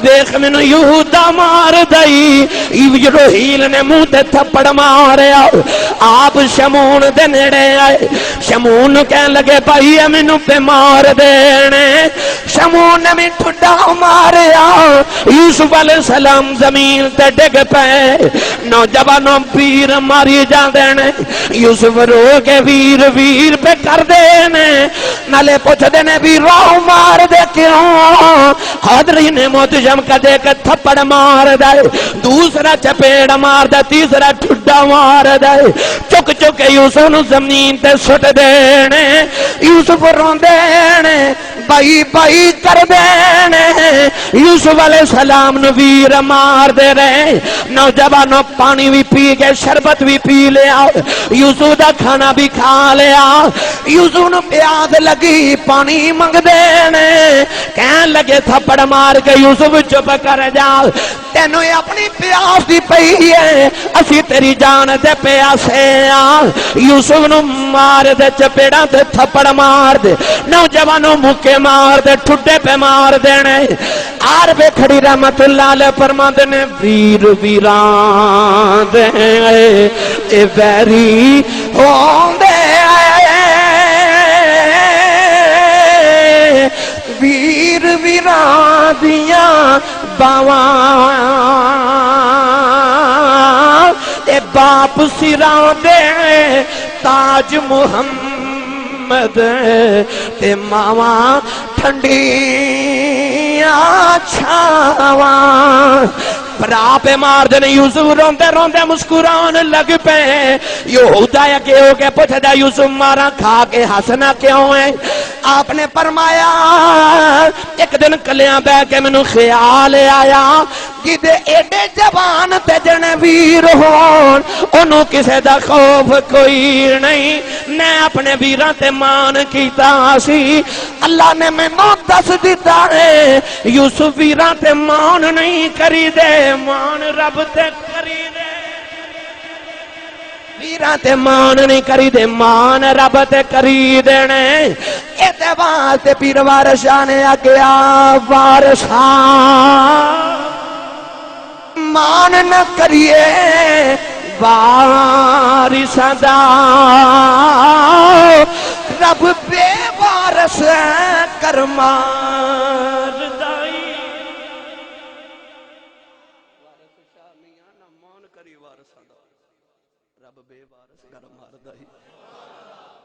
دیکھ مینوں یہودا مار دئی۔ رحیل نے منہ تے تھپڑ مارے، آپ شمون دے نیڑے آئے، شمون کہن لگے بھائی مینوں پہ مار دینے۔ شمون نے بھی ٹھڈا ماریا، یوسف علیہ السلام زمین تے ڈگ پے۔ نوجوانوں ویر ماری جا دینے، یوسف رو کے ویر ویر پہ کر دینے، نالے پوچھ دینے بھی رو مار دے کیوں؟ حاضرین محتشم کا دے کے تھپڑ مار دے، دوسرا چپیڑ مار دے، تیسرا ٹھڈا مار دے، چک چک یوسف نو زمین تے سٹ دینے۔ یوسف رون دینے، بائی بائی کر دینے۔ یوسف علیہ السلام نو ویر مار دے رہے، نوجوانوں پانی بھی پی گئے، شربت بھی پی لیا، یوسف دا کھانا بھی کھا لیا۔ یوسف نو پیاس لگی، پانی منگ دینے، کہن لگے تھپڑ مار کے یوسف چپ کر جا، تینوں اپنی پیاس دی پئی ہے، اسی تیری جان دے پیاسے یوسف نو مار دے چپیڑا تے تھپڑ مار دے۔ نوجوانوں مکے ٹھڈے مار دے ٹھڈے پہ مار دینے آر پہ کھڑی رحمت اللہ علیہ فرماندے نے ویر ویران دے اے ویری ہوندے ویر ویران دیاں باواں اے باپ سراں دے تاج محمد تے ماواں ٹھنڈیاں چھاواں برا پہ مار دے یوسف روندے روندے مسکران لگ پے یہودا اگے ہو کے پوچھدا یوسف مارا کھا کے ہسنا کیوں ہے آپ نے فرمایا ایک دن کلیاں بہ کے مینوں خیال آیا جدے ایڈے جوان تے جنے ویر ہون انہوں کسے دا خوف کوئی نہیں میں اپنے ویراں تے مان کیتا سی اللہ نے مینوں دس دیتا ہے یوسف ویراں تے مان نہیں کری دے مان رب تے کری دے ویراں تے مان نہیں کری دے مان رب تے کری دینے ایتے واسطے پیر وارثاں نے آگیا وارثاں مان نہ کریے وارثاں دا رب بے وارث کر مار دائی رب بے وارث کر مار دائی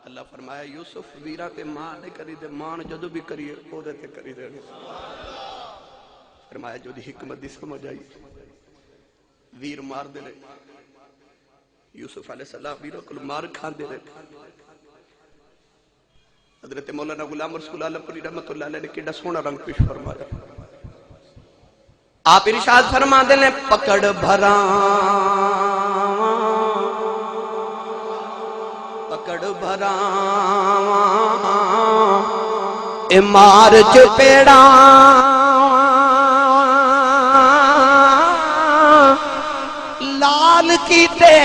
اللہ فرمایا یوسف ویرہ تے مان نہیں کری دے مان جدو بھی کریے او دے تے کری دے فرمایا جو دی حکمت دی سمجھ آئی ویر مار دے رہے یوسف علیہ السلام ویرہ کل مار کھان دے رہے حضرت مولانا غلام رسول اللہ پوری رحمت اللہ علیہ نے کیڑا سونا رنگ پیش فرمایا آپ ارشاد فرما دے لیں پکڑ بھراں پکڑ بھراں اے مار چپیڑاں لال کیتے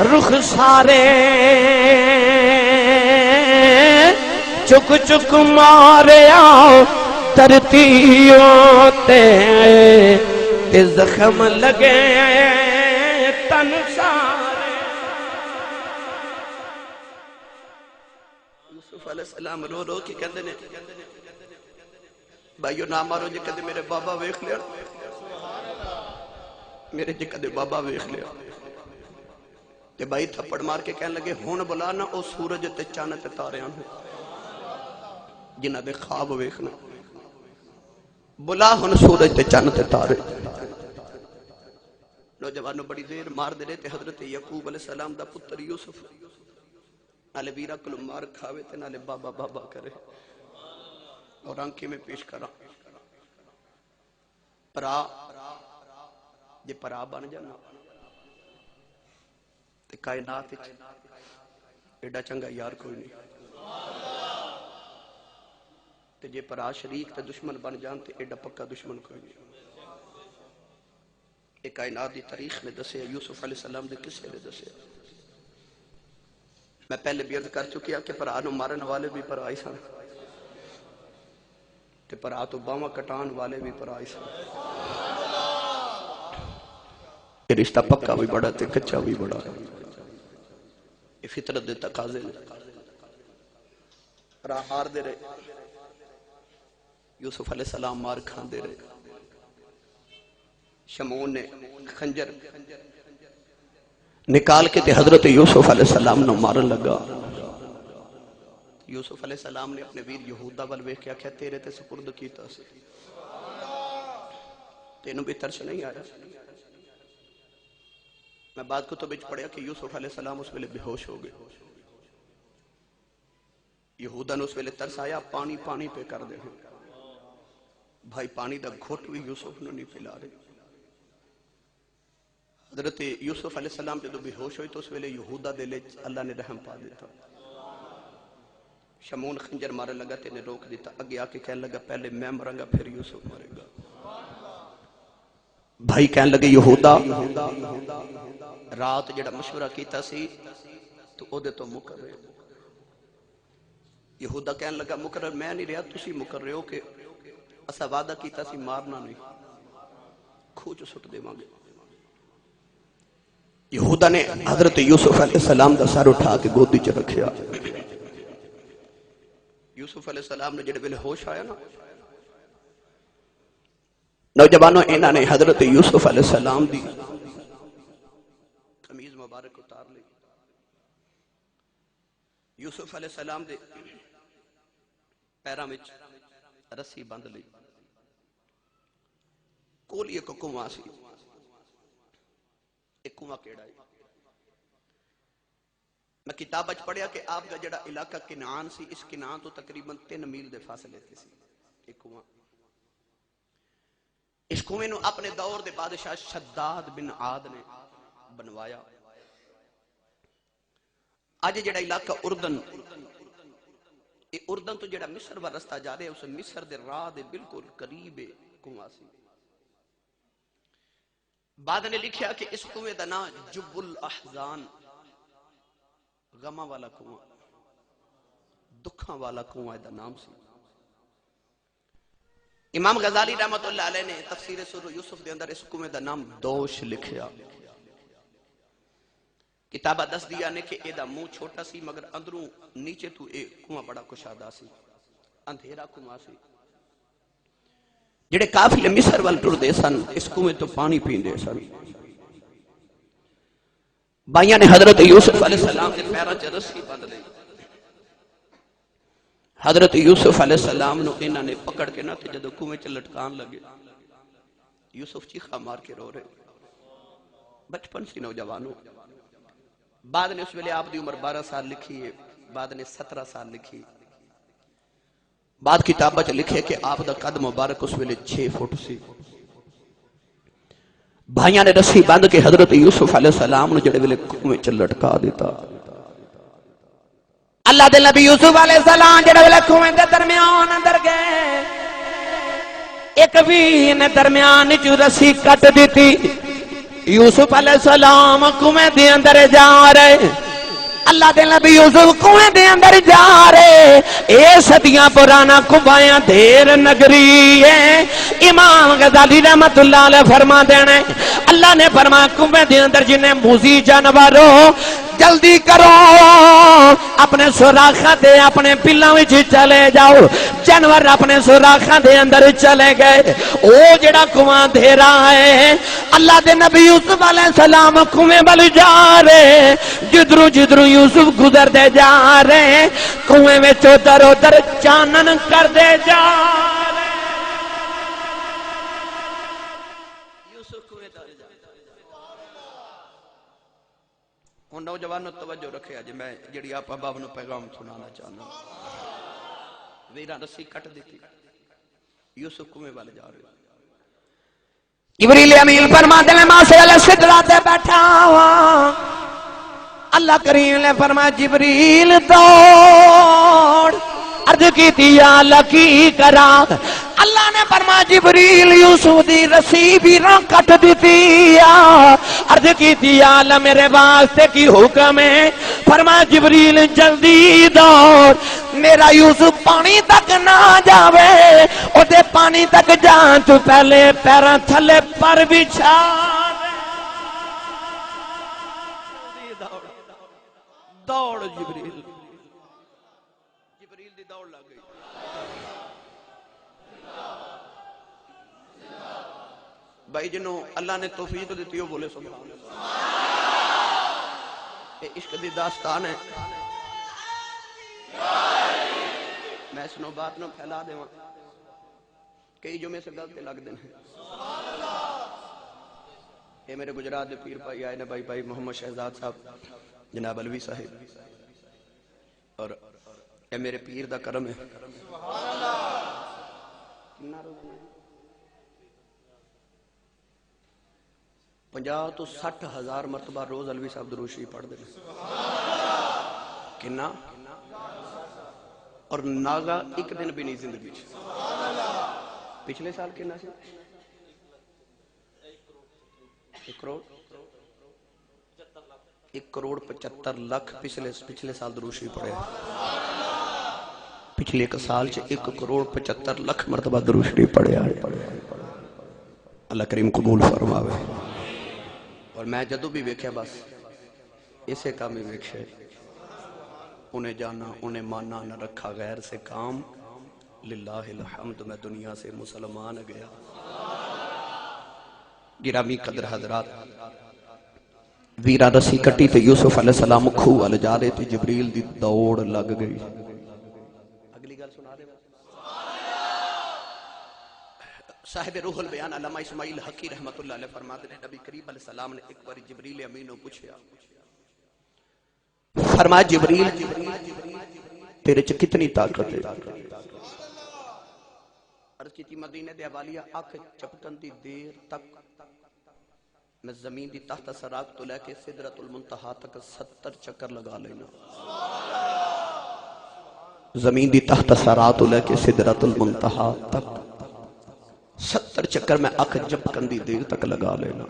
رخ سارے چک چک مارے آؤ ترتیوں تے زخم لگے تن سارے یوسف علیہ السلام رو رو کی کہندے نے بھائیو نہ مارو جے کدے میرے بابا ویکھ لیا میرے جے کدے بابا ویکھ لیا تے بھائی تھپڑ مار کے کہنے لگے ہون بلا نہ او سورج تے چاند تے تاریاں جنہ دے خواب ویکھنا بلا ہن سورج تے چاند تے تارے نوجوانوں بڑی دیر مار دے رہے تے حضرت یعقوب علیہ السلام دا پتر یوسف نالے ویرہ کلو مار کھاوے تے نالے بابا بابا کرے اور آنکھیں میں پیش کرا پرا جے پرا بن جانا تے کائنات ایڈا چنگا یار کوئی نہیں تے جے پرا شریک تے دشمن بن جان تے ایڈا پکا دشمن کوئی نہیں ایک کائنات دی تاریخ میں دسے یوسف علیہ السلام دے کسے نے دسے میں پہلے بھی عرض کر چکیا کہ پرا نو مارن والے بھی پرا ہی سن تے پرا تو باواں کٹان والے بھی پرا ہی سن یہ رشتہ پکا بھی بڑا تے کچا بھی بڑا یہ فطرت دے تقاضے نے پرا ہار دے رہے یوسف علیہ السلام مار کھان دے رہے شمعون نے خنجر نکال کے تے حضرت یوسف علیہ السلام نے مارن لگا یوسف علیہ السلام نے اپنے ویر یہودہ والوے کیا کیا تیرے تے سپرد کیتا سے تینوں بھی ترس نہیں آیا میں بعد کو تو بچ پڑیا کہ یوسف علیہ السلام اس ویلے بے ہوش ہو گئے یہودہ نے اس ویلے ترس آیا پانی پانی پہ کر دے بھائی پانی دا گھوٹ بھی یوسف نے نہیں پلا رہے حضرت یوسف علیہ السلام جب بے ہوش ہوئی تو اس ویلے یہودہ دے لے اللہ نے رحم پا دیتا شمعون خنجر مارے لگا تے نے روک دیتا اگے آکے کہنے لگا پہلے میں مرنگا پھر یوسف مرے گا بھائی کہنے لگے یہودہ رات جڑا مشورہ کیتا سی تو او دے تو مکر رہے یہودا کہنے لگا مقرر میں نہیں رہا، تسی مقرر رہے ہو کہ اسا وعدہ کیتا سی مارنا نہیں، کھوہ چ سٹ دے مانگے۔ یہودا نے حضرت یوسف علیہ السلام دا سر اٹھا کے گودی چ رکھیا۔ یوسف علیہ السلام نے جڑے ویلے ہوش آیا نا، نوجوانوں انہاں نے حضرت یوسف علیہ السلام دی قمیض مبارک اتار لی، یوسف علیہ السلام دے پیراں وچ رسی بند لی، کول ایک کنواں سی، ایک کنواں کیڑا ہے۔ میں کتاب اچ پڑھیا کہ آپ کا جڑا علاقہ کنعان سی، اس کنعان تو تقریباً 3 میل دے فاصلے تے سی ایک کنواں۔ اس کنویں نو اپنے دور دے بادشاہ شداد بن عاد نے بنوایا۔ آج جڑا علاقہ اردن، یہ اردن تو جڑا مصر وا رستہ جا رہے ہیں، اس مصر دے راہ دے بالکل قریب کنواں سی۔ بعد نے لکھیا کہ اس کنویں دا نام جب الاحزان، غماں والا کنواں، دکھاں والا کنواں دا نام سی۔ امام غزالی رحمت اللہ علیہ نے تفسیر سورہ یوسف دے اندر اس کنویں دا نام دوش لکھیا۔ کتابہ دس دیا نے کہ اے دا منہ چھوٹا سی مگر اندروں نیچے تو اے کنواں بڑا کشادہ سی، اندھیرا کنواں سی۔ جڑے قافلے مصر وال ٹردے سن اس کنویں تو پانی پیندے سن۔ بھائیاں نے حضرت یوسف علیہ السلام کے پیراں چ رسی بند لئی، حضرت یوسف علیہ السلام نو انہاں نے پکڑ کے نہ تے جدو کنویں چ لٹکان لگے، یوسف چیخا مار کے رو رہے، بچپن سی نوجوانوں۔ بعد نے اس ویلے آپ دی عمر 12 سال لکھی ہے، بعد نے 17 سال لکھی۔ بعد کتابہ چ لکھے کہ آپ دا قد مبارک اس ویلے 6 فٹ سی۔ بھائیاں نے رسی بند کے حضرت یوسف علیہ السلام نے جڑے ویلے کنویں چ لٹکا دیتا۔ اللہ دے نبی یوسف علیہ السلام جڑے ویلے کنویں دے درمیان اندر گئے، ایک بھی نے درمیان چ رسی کٹ دیتی۔ یوسف علیہ السلام کنویں دے اندر جا رہے، اللہ دے نبی یوسف کنویں دے اندر جا رہے، اے صدیاں پرانا کنواں دیر نگری ہے۔ امام غزالی رحمت اللہ علیہ فرما دینے، اللہ نے فرمایا کنویں دے اندر جنہیں موذی جانور ہو جلدی کرو، اپنے سوراخاں دے اپنے بلاں وچ چلے جاؤ۔ جانور اپنے سوراخاں دے اندر چلے گئے۔ او جڑا کنواں اندھیرا ہے، اللہ دے نبی یوسف علیہ السلام کنویں ول جا رہے، جدروں جدروں یوسف گزر دے جا رہے، کنویں وچ ادھر ادھر چانن کر دے جا رہے۔ یوسف کنویں تے جا ہوں نوجوانوں توجہ رکھے اج میں جڑی آپ احباب نو پیغام سنانا چاہنا۔ ویراں رسی کٹ دیتی، یوسف کنویں والے جا رہے، جبریل امین فرماتے ہیں ماں سے علیہ سدرہ تے بیٹھا ہوا، اللہ کریم نے فرمایا جبریل دوڑ، عرض کی یا اللہ کی کرا، اللہ نے فرمایا جبریل یوسف دی رسی بھی نہ کٹ دیتی، عرض کی یا اللہ میرے واسطے کی حکم ہے، فرمایا جبریل جلدی دوڑ، میرا یوسف پانی تک نہ جاوے، او دے پانی تک جان تو پہلے پیراں تھلے پر بچھا دوڑ۔ جبریل دی دوڑ لگ گئی۔ بھائی جنوں اللہ نے توفیق دیتی ہو بولے سبحان اللہ۔ یہ عشق دی داستان ہے، میں اس نو بات نو پھیلا دے وہاں کئی جو میں سے غلط لگ دیں ہیں۔ یہ میرے گجرات دے پیر بھائی آئے نے، بھائی محمد شہزاد صاحب، جناب علوی صاحب، اور یہ میرے پیر دا کرم ہے۔ 50 تو 60 ہزار مرتبہ روز علوی صاحب درود شریف پڑھ دے کنا، اور ناغا ایک دن بھی نہیں زندگی۔ پچھلے سال کنا سی 1 کروڑ 75 لاکھ پچھلے سال درود شریف پڑھے۔ پچھلے ایک سال 1,75,00,000 مرتبہ درود شریف پڑھیا ہے. اللہ کریم قبول فرماوے. اور میں جدو بھی ویکھیا بس اسے کام ہی ویکھے. انہیں جانا انہیں مانا نہ رکھا غیر سے کام. للہ الحمد میں دنیا سے مسلمان گیا. گرامی قدر حضرات، ویرا رسی کٹی تے یوسف علیہ السلام کھو والے جا رہے تھے. جبریل دی دوڑ لگ گئی. اگلی گل سنا دے. صاحب روح البیان علامہ اسماعیل حقی رحمت اللہ علیہ فرماتے ہیں نبی کریم علیہ السلام نے ایک بار جبریل امین کو پوچھا، فرمایا جبریل تیرے چ کتنی طاقت ہے؟ عرض کی مدینے دے حوالیا آنکھ چپکن دی دیر تک میں زمین دی تحت سراغ تو لے کے سدرۃ المنتہا تک 70 چکر لگا لینا. زمین دی تحت سراغ تو لے کے سدرۃ المنتہا تک 70 چکر میں آنکھ چپکن دی دیر تک لگا لینا.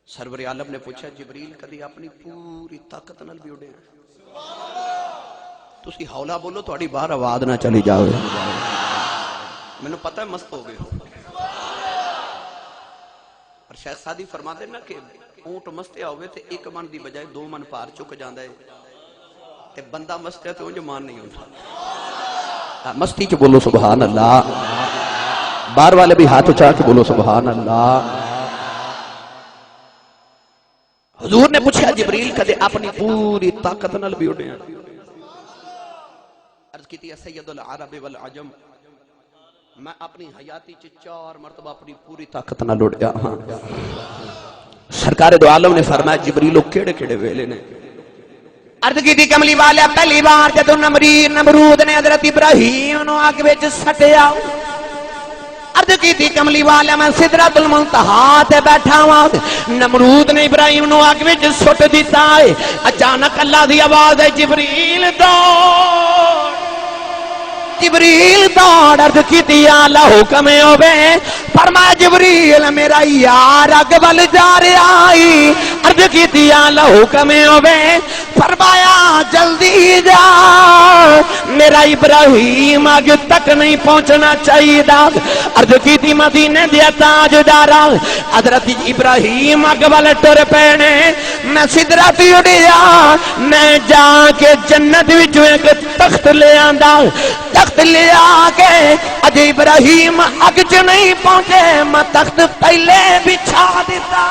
سرور عالم نے پوچھا جبریل کدی اپنی پوری طاقت نال بھی اڑے ہیں؟ تسی ہولا بولو تھوڑی باہر آواز نہ چلی جاوے. میں نے پتہ ہے مست ہو گئے ہو. اور شیخ سادی فرما دے نا کہ اونٹ مستیا ہوئے تے ایک من دی بجائے 2 من پار چک جاندہ ہے تے بندہ مستیا تے انجو مان نہیں ہوتا. مستی چ بولو سبحان اللہ. بار والے بھی ہاتھ اچھا کے بولو سبحان اللہ. حضور نے پوچھا جبریل کدے اپنی پوری طاقت نال بھی اڑے ہیں؟ عرض کی تھی سید العرب والعجم میں اپنی حیاتی 4 مرتبہ اپنی پوری طاقت نال اڑیا ہاں. سرکار دو عالم نے فرمایا جبریلو کیڑے کیڑے ویلے نے؟ عرض کی تھی کملی والا پہلی بار جدو نمرود نے حضرت ابراہیم نو آگ وچ سٹیا. عرض کی تھی کملی والا میں سدرۃ المنتہا تے بیٹھا ہوا. نمرود نے ابراہیم نو آگ وچ سٹ دیتا ہے. اچانک اللہ دی آواز ہے جبریل دوڑ. جبریل دوڑ. عرض کی تھی اللہ حکم ہوے. فرمایا جبریل میرا یار اگ ول جا رہا ہے. عرض کی تھی اللہ حکم ہوے. فرمایا جلدی جا میرا ابراہیم آگ تک نہیں پہنچنا چاہیے. عرض کی تھی مدینے دیا تاجدارا حضرت ابراہیم آگ والے ٹر پینے. میں سدرۃ اڑیا. میں جا کے جنت وچوں ایک تخت لے آندا. تخت لے آ کے اج ابراہیم اگ چ نہیں پہنچے میں تخت پہلے بچھا دیتا.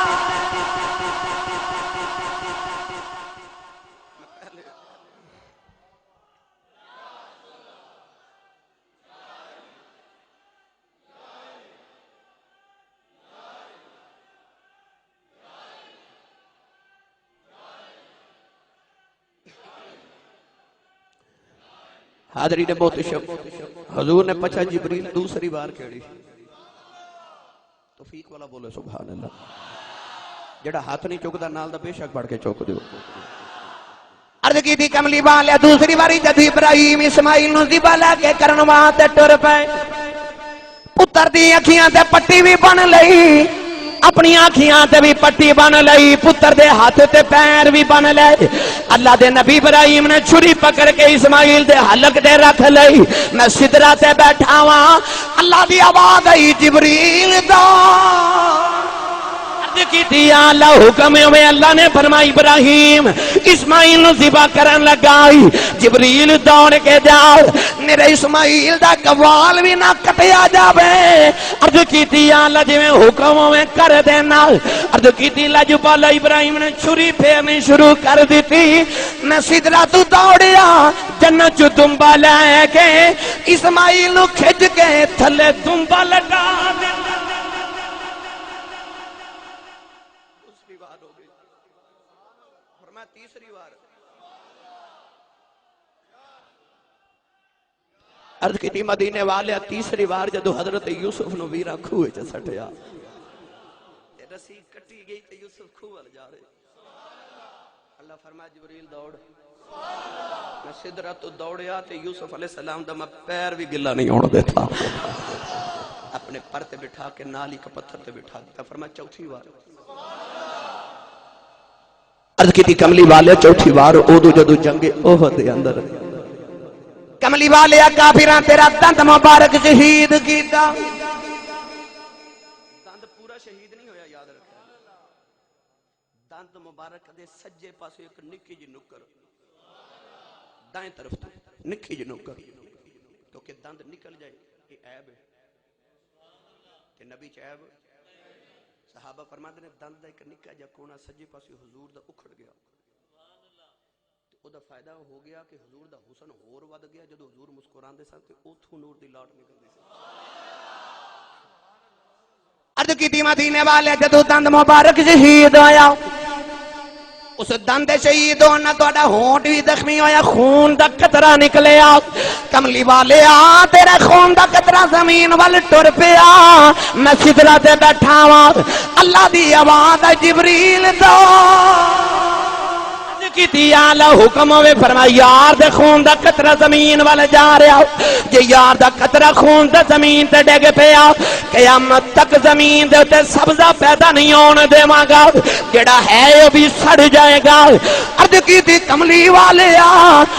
حاضری نے بہت شب حضور نے پچھا جبریل دوسری بار کیڑی توفیق والا بولے سبحان اللہ. جڑا ہاتھ نہیں چکدا نال دا بے شک پڑھ کے چوک دیو. عرض کی تھی کملی والے دوسری باری جد ابراہیم اسماعیل نو ذبح لا کے کرن واسطے ٹر پئے. پتر دی اکھیاں تے پٹی بھی بن لئی. اپنی آنکھیاں تے بھی پٹی بن لئی. پتر دے ہاتھ تے پیر بھی بن لئے. اللہ دے نبی ابراہیم نے چھری پکڑ کے اسماعیل دے حلق دے رکھ لئی. میں سدرہ تے بیٹھا ہوا. اللہ دی آواز آئی جبریل دا. عرض کی تھی اللہ حکم ہوئے. اللہ نے فرمایا ابراہیم اسماعیل نو ذبح کرن لگائی. جبریل دوڑ کے جا میرے اسماعیل دا قوال بھی نہ کٹیا جاوے. عرض کی تھی اللہ جی میں حکم ہوئے کر دینا. عرض کی تھی لج پالا ابراہیم نے چھری پھیرنی شروع کر دی تھی. میں سدرہ تو دوڑیا جنت چو دنبا لے کے اسماعیل نو کھج کے تھلے دنبا لگا دینا. تیسری بار عرض کی تھی مدینے والے تیسری بار جدو حضرت یوسف نو ویرا کھوئے چا سٹیا. رسی کٹی گئی تے یوسف کھوئے جا رہے. اللہ فرمایا جبریل دوڑ. میں سدرہ تو دوڑیا تے یوسف علیہ السلام دا میں پیر بھی گلا نہیں ہونے دیتا. اپنے پر تے بٹھا کے نالی کا پتھر تے بٹھا دیتا. فرمایا چوتھی بار. عرض کی تھی کملی والے چوتھی بار اودو جدو جنگ احد دے اندر کملی والے کافراں تیرا دند مبارک شہید کیتا. دند پورا شہید نہیں ہویا، یاد رکھنا. دند مبارک دے سجے پاسے ایک نکی جی نکر، دائیں طرف تو نکی جی نکر، کیونکہ دند نکل جائے یہ عیب ہے کہ نبی چ عیب. صحابہ فرماتے ہیں دند دا ایک نکا جا کونا سجے پاسے حضور دا اکھڑ گیا، او دا فائدہ ہو گیا کہ حضور دا حسن ہور ود گیا. جدو حضور مسکراندے سن تے اوتھوں نور دی لاٹ نکلدی سی. عرض کیتی مدینے والے جدو دند مبارک شہید ہویا، اس دند شہید ہونا تہاڈا ہونٹ بھی زخمی ہویا، خون دا قطرہ نکلیا. کملی والے تیرے خون دا قطرہ زمین وال ٹر پیا. میں سدرہ تے بیٹھا ہاں، اللہ دی آواز جبریل دو کی آلہ حکم ہوئے فرمایا یار دے خون دا قطرہ زمین والے جا رہا. جے یار دا قطرہ خون دا زمین تے ڈگ پیا، قیامت تک زمین دے تے سبزہ پیدا نہیں ہونے دے مانگا، جڑا ہے وہ بھی سڑ جائے گا. عرض کی تھی کملی والے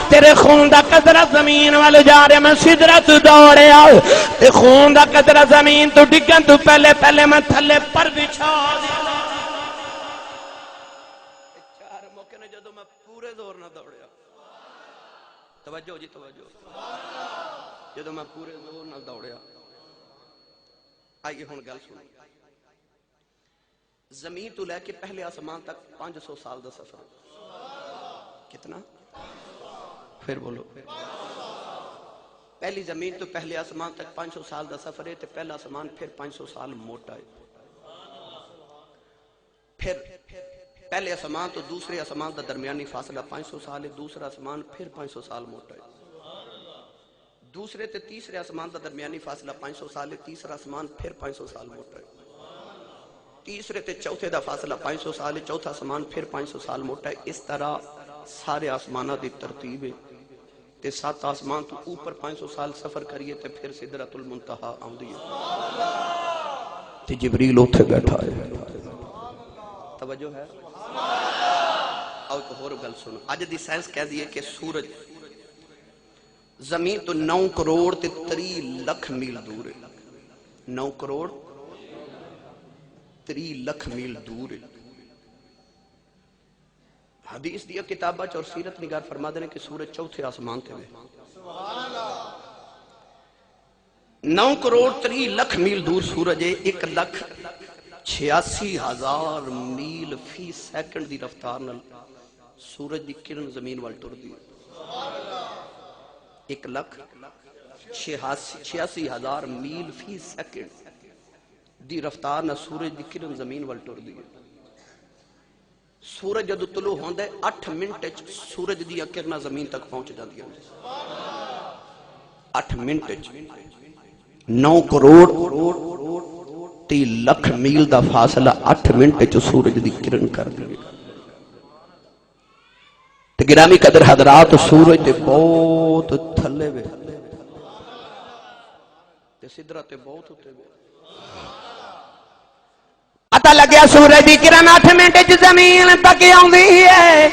تیرے خون دا قطرہ زمین والے جا رہے. میں سدرت دوڑیا تے خون دا قطرہ زمین تو ڈگن تو پہلے میں تھلے پر بچھا دیا. توجہ جی توجہ. جدو میں پورے زور نال دوڑیا، آئیے ہن گل سنو. زمین تو لے کے پہلے آسمان تک 500 سال دا سفر. کتنا؟ پھر بولو. پہلی زمین تو پہلے آسمان تک 500 سال دا سفر ہے، تے پہلا آسمان پھر 500 سال موٹا ہے. پھر پہلے آسمان تو دوسرے آسمان دا درمیانی فاصلہ 500 سال ہے، دوسرا آسمان پھر 500 سال موٹا ہے. دوسرے تے تیسرے آسمان دا درمیانی فاصلہ 500 سال ہے، تیسرا آسمان پھر 500 سال موٹا ہے. تیسرے تے چوتھے دا فاصلہ 500 سال ہے، چوتھا آسمان پھر 500 سال موٹا ہے. اس طرح سارے آسمانہ دی ترتیب ہے. تے 7 آسمان تو اوپر 500 سال سفر کریے تے پھر سدرۃ المنتہا آندی ہے. تے جبریل اوتھے بیٹھا ہے. توجہ ہے؟ اور ایک اور گل سنو. اج دی سائنس کہہ دی ہے کہ سورج زمین تو 9 کروڑ تے 30 لکھ میل دور ہے. 9 کروڑ 30 لکھ میل دور ہے. حدیث دیا کتابہ اور سیرت نگار فرما دینے کہ سورج چوتھے آسمان تھے. 9 کروڑ 30 لکھ میل دور سورج ہے. 1,86,000 میل فی سیکنڈ دی رفتار نال سورج دی کرن زمین وال ٹر دی. 1,86,000 میل فی سیکنڈ دی رفتار نال سورج دی کرن زمین وال ٹر دی. سورج جدو طلوع ہوندا ہے 8 منٹ سورج دی کرنا زمین تک پہنچ جاندی ہے. 8 منٹ 9 کروڑ 30 لکھ میل دا فاصلہ 8 منٹ سورج دی کرن کر دی. تے گرامی قدر حضرات سورج تے بہت تھلے وے تے سدرہ تے بہت ہوتے وے. پتہ لگیا سورج دی کرن 8 منٹ زمین تک آندی ہے.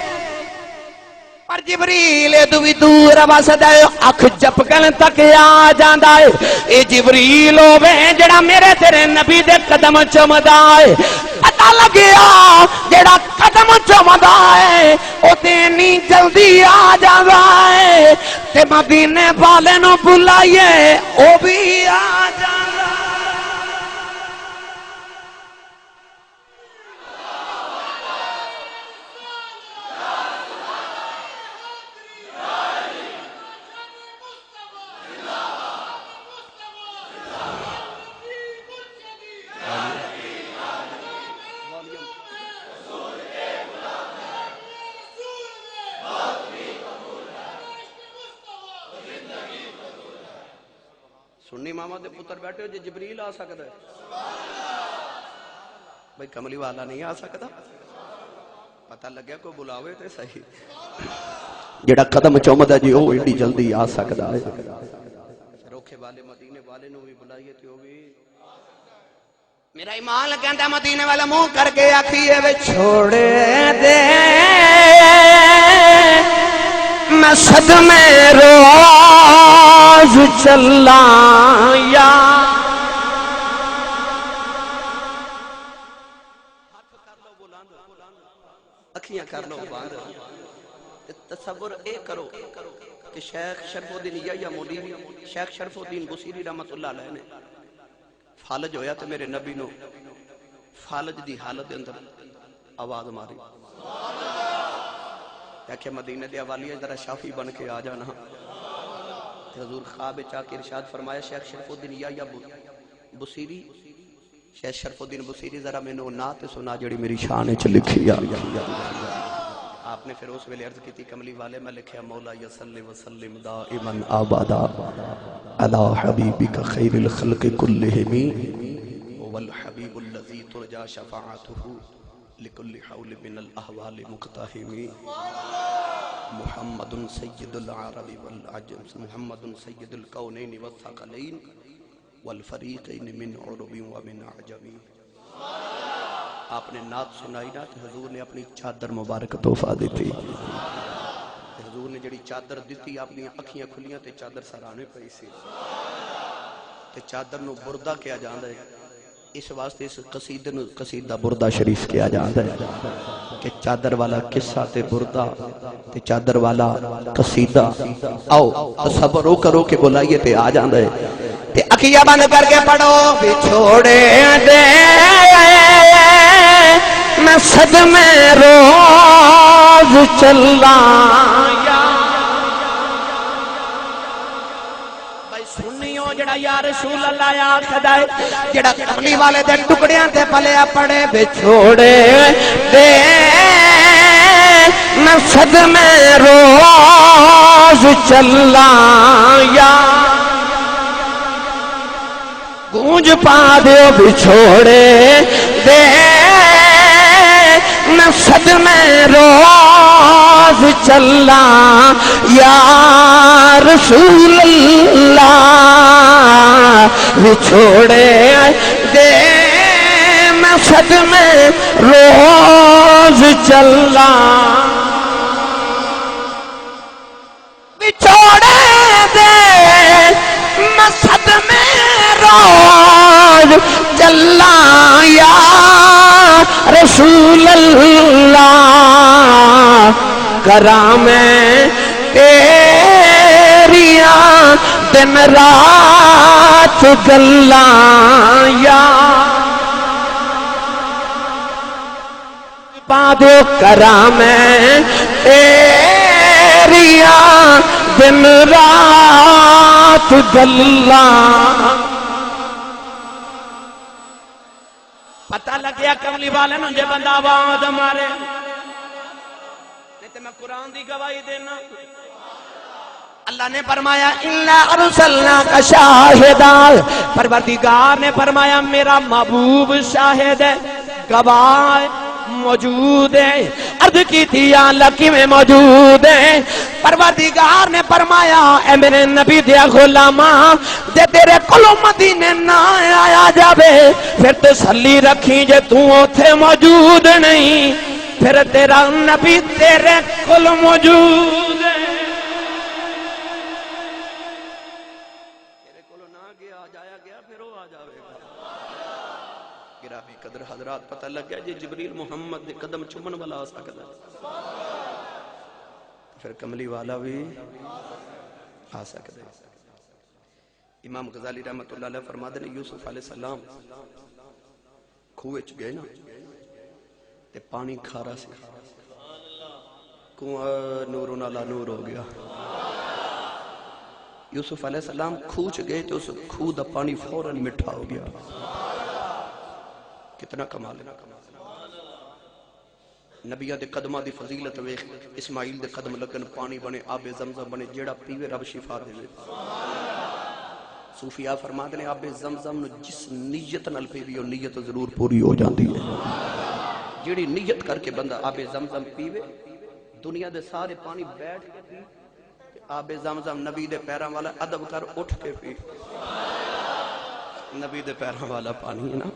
پر جبریل ادو بھی دور وسدا ہے، اکھ جھپکن تک آ جاندا ہے. اے جبریل ہوے جڑا میرے تیرے نبی دے قدم چومدا ہے. پتہ لگیا جڑا قدم چومدا ہے او تے نہیں جلدی آ جاندا ہے. تے مدینے والے نو بلائیے او بھی آ جاندا. سنی ماما دے پتر بیٹھے ہو جی جبریل آ سکتا ہے بھئی کملی والا نہیں آ سکتا. پتہ لگیا کوئی بلاوے تے صحیح. جڑا قدم چومدا جی وہ ایڈی جلدی آ سکتا ہے. روکھے والے مدینے والے نو بھی بلائیے تے وہ بھی. میرا ایمان کہندا مدینے والا منہ کر کے آکھیے وے چھوڑ دے میں صدمے رو روز چلا یا اکھیاں کر لو بند، تصور اے کرو کہ شیخ شرف الدین یا مولوی شیخ شرف الدین بصیری رحمت اللہ علیہ نے فالج ہویا تو میرے نبی نو فالج دی حالت دے اندر آواز ماری کہ مدینہ دے حوالی ذرا شافی بن کے آ جانا. حضور خواب چاہ کے ارشاد فرمایا شیخ شرف الدین یا بصیری شیخ شرف الدین بصیری ذرا میں نے وہ نعت سنا جڑی میری شان وچ لکھی آ. آپ نے پھر اس ویلے عرض کی تھی کملی والے میں لکھیا مولا یصلی وسلم دائما ابدا علی حبیبک خیر الخلق کلہم والحبیب الذی ترجا شفاعته لکل حول من الاحوال مقتحم محمد سید العرب والعجم محمد سید الکونین والثقلین والفریقین من عرب ومن عجم. آپ نے نعت سنائی نا تو حضور نے اپنی چادر مبارک تحفہ دیتی. حضور نے جڑی چادر دیتی اپنی اکھیاں کھلیاں تے چادر سرانے پئی سی تے چادر نو بردہ کیا جاندا ہے. اس واسطے اس قصیدے نو قصیدہ بردہ شریف کیا جاندا ہے کہ چادر والا قصہ تے بردہ تے چادر والا قصیدہ. آؤ تصور کرو کہ بلائیے تے آ جاندا ہے. تے اکھیاں بند کر کے پڑھو بچھوڑے دے میں صدمے روز چلا یا بھائی سنیو جڑا یا رسول اللہ یا خدا ہے جڑا کملی والے دے ٹکڑیاں تے پلیا پڑے بچھوڑے دے میں صدمے روز چلا یا گونج پا دیو بچھوڑے دے میں صدمے روز چلا یا رسول اللہ بچھوڑے دے میں صدمے روز چلا بچھوڑے دے میں صدمے روز چلا یا رسول اللہ کرام تیریاں دن رات گلاں یا پادو کرام تیریاں دن رات گلاں. پتہ لگیا کملی والے نو جے بندہ آواز مارے نہیں تے میں قرآن دی گواہی دینا. اللہ نے فرمایا اِنَّا أَرْسَلْنَاكَ شَاهِدًا پروردگار نے فرمایا میرا محبوب شاہد ہے گواہ موجود ہے. عرض کی تھی یا اللہ کی میں موجود ہے. پروردگار نے فرمایا اے میرے نبی دیا غلامہ جے تیرے کلو مدینے نہ آیا جاوے پھر تسلی رکھی جے تو اوتھے موجود نہیں پھر تیرا نبی تیرے کلو موجود ہے. تیرے کلو نہ گیا جایا گیا پھر وہ آ جاوے گا. گرامی قدر حضرات پتہ لگ گیا جی جبریل محمد دے قدم چمن والا آ سکتا ہے پھر کملی والا بھی آ سکتا ہے. امام غزالی رحمت اللہ علیہ فرماتے ہیں یوسف علیہ السلام کھوے چ گئے نا تے پانی کھارا سی کنواں نور نالا نور ہو گیا. یوسف علیہ السلام کھو چ گئے تو اس کھو دا پانی فوراً مٹھا ہو گیا. کتنا کمال ہے. نبیہ دے قدمہ دی فضیلت ویخ اسماعیل دے قدم لگن پانی بنے آب زمزم بنے جیڑا پیوے رب شفا دے. صوفیاء فرماتے ہیں آب زمزم جس نیت نال پیوی وہ نیت ضرور پوری ہو جاتی ہے. جیڑی نیت کر کے بندہ آب زمزم پیوے دنیا دے سارے پانی بیٹھ کے پی آب زمزم نبی دے پیران والا ادب کر اٹھ کے پی. نبی دے پیران والا پانی ہے نا.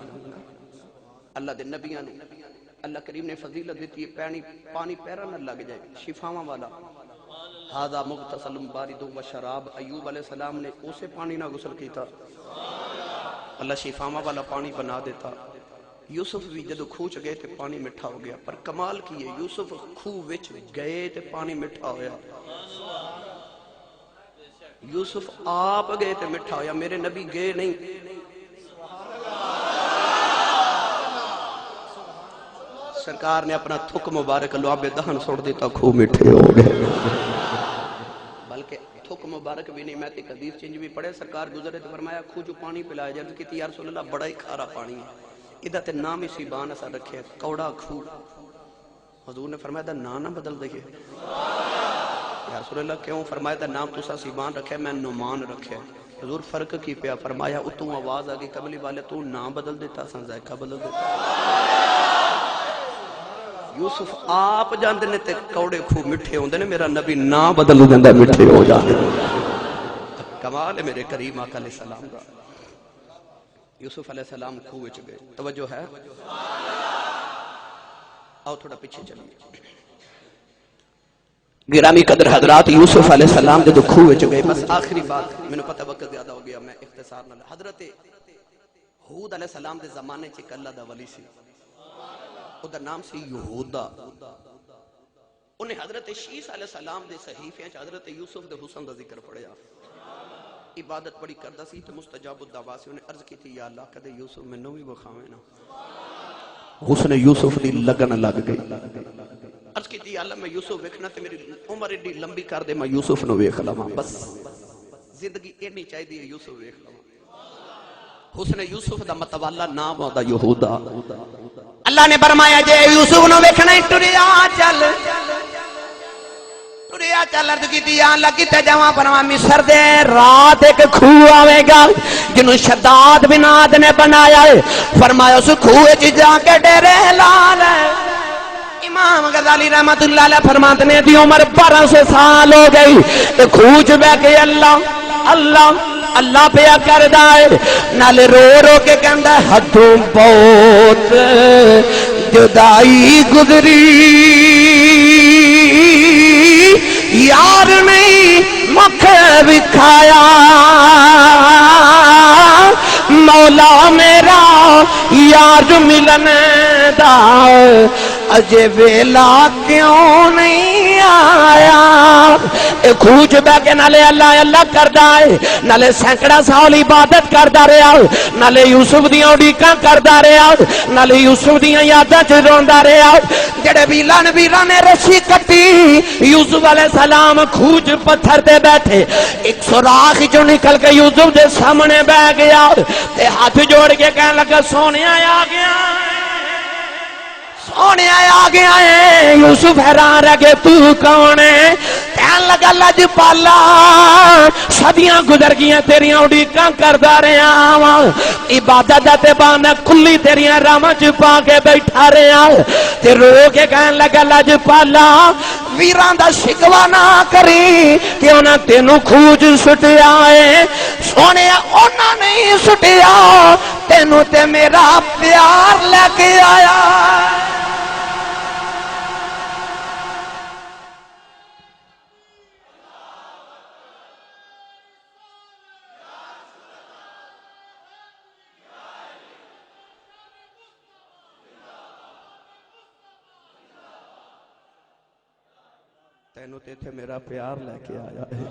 اللہ دے نبیان اللہ کریم نے فضیلت دیتی ہے پانی پیران نہ لگ جائے شفاواں والا ہاذا مغتسل بارد و شراب، ایوب علیہ السلام نے اسے پانی نہ غسل کیتا، اللہ شفاما والا پانی بنا دیتا۔ یوسف بھی جدو کھوچ گئے تے پانی مٹھا ہو گیا، پر کمال کیے یوسف کھو وچ گئے تے پانی مٹھا ہویا، یوسف آپ گئے تے مٹھا ہویا، میرے نبی گئے نہیں۔ سرکار نے اپنا تھک مبارک لعاب دہن سوڑ دیتا، کھو مٹھے ہو گئے۔ بلکہ تھک مبارک بھی نہیں، میں تے حدیث چنج بھی پڑھے، سرکار گزرے تو فرمایا کھو جو پانی پلایا جائے کہ یا رسول اللہ بڑا ہی کھارا پانی ہے، ادھا تے نام اسی بان ایسا رکھے کوڑا کھو۔ حضور نے فرمایا دا نام نہ بدل دے، یا رسول اللہ کیوں؟ فرمایا دا نام تسا سیبان رکھے میں نعمان رکھے۔ حضور فرق کی پیا؟ فرمایا اتوں آواز آگئی قبلی والے تو نام بدل دیتا سن ذائقہ بدل دیتا۔ یوسف آپ جاندے نے تے کوڑے کھو مٹھے ہوندے نے، میرا نبی نا بدل دیندہ مٹھے ہو جاندے۔ کمال ہے میرے کریم آقا علیہ السلام کا۔ یوسف علیہ السلام کھو وچ گئے، توجہ ہے؟ آؤ تھوڑا پیچھے چلیے۔ گرامی قدر حضرات، یوسف علیہ السلام جدو کھو وچ گئے، بس آخری بات، میں نے پتہ وقت زیادہ ہو گیا، میں اختصار نہ لے۔ حضرت ہود علیہ السلام دے زمانے چک اللہ دا ولی سی، ادھر نام سی یہودا۔ انہیں حضرت شیس علیہ السلام دے صحیفے ہیں حضرت یوسف دے حسن دا ذکر پڑھیا، عبادت بڑی کردہ سی تو مستجاب الدعوا سے انہیں عرض کی تھی یا اللہ کدے یوسف میں نوی بخاویں نا، حسن یوسف دی لگن لگ گئی، عرض کی تھی یا اللہ میں یوسف ویکھنا تے میری عمر ایڈی لمبی کر دے میں یوسف نو ویکھ لواں، بس زندگی اینی چاہی دی یوسف ویکھ لواں۔ حسن یوسف دا متوالا نام دا یہودا۔ اللہ نے فرمایا جے یوسف نو ویکھنا ٹریا چل، ٹریا چل، عرض کی تھی یا اللہ کتے جاواں؟ فرمایا مصر دے رات ایک کھو آوے گا جنہوں شداد بن عاد نے بنایا ہے، فرمایا اس کھوے چ جا کے ڈیرے لال ہے۔ امام غزالی رحمت اللہ علیہ فرماتے نے دی عمر 1200 سال ہو گئی، کھوچ بے کے اللہ اللہ اللہ پیا کر دائے، نالے رو رو کے کہندہ حدوں بہت جدائی گزری، یار نہیں مکھ بکھایا، مولا میرا یار ملن دا اجے ویلا کیوں نہیں آیا۔ اے کھوج بے کے نالے اللہ اللہ کردہ ہے، نالے سینکڑا سال عبادت کردہ رہا، نالے یوسف دیاں اڈیکاں کردہ رہا، نالے یوسف دیاں یادہ چھ روندہ رہا۔ جڑے بیلان نے رسی کٹی، یوسف علیہ السلام کھوج پتھر دے بیٹھے، ایک سوراخ جو نکل کے یوسف دے سامنے بہ گیا، تے ہاتھ جوڑ کے کہنے لگا سونے آیا گیا، سونے آیا گیا ہے۔ یوسف حیران رہ گئے تو کون ہے؟ کہنے لگا لجپالا صدیاں گزر گیا تیریاں اڈیکاں کردہ رہا ہوں، عبادت تے باندھا کلی تیریاں راما چھپا کے بیٹھا رہا، تے رو کے کہنے لگا لجپالا ویران دا شکوا نہ کری کہ انہاں تینوں کھوج سٹیا ہے، سونے انہاں نہیں سٹیا، تینوں تے میرا پیار لے کے آیا۔ تینوں تے تھے میرا پیار لے کے آیا ہے۔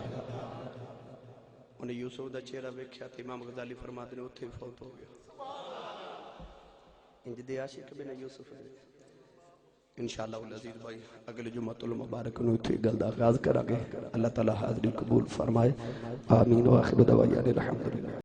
انہیں یوسف دا چہرہ ویکھیا تھا، امام غزالی فرماتے نے اتھے فوت ہو گیا۔ انج دے عاشق بن یوسف ہے۔ انشاءاللہ العزیز بھائی اگلے جمعۃ المبارک نو اتھے گل دا آغاز کرا گے، اللہ تعالی حاضری قبول فرمائے، آمین و آخر دعوانا الحمدللہ۔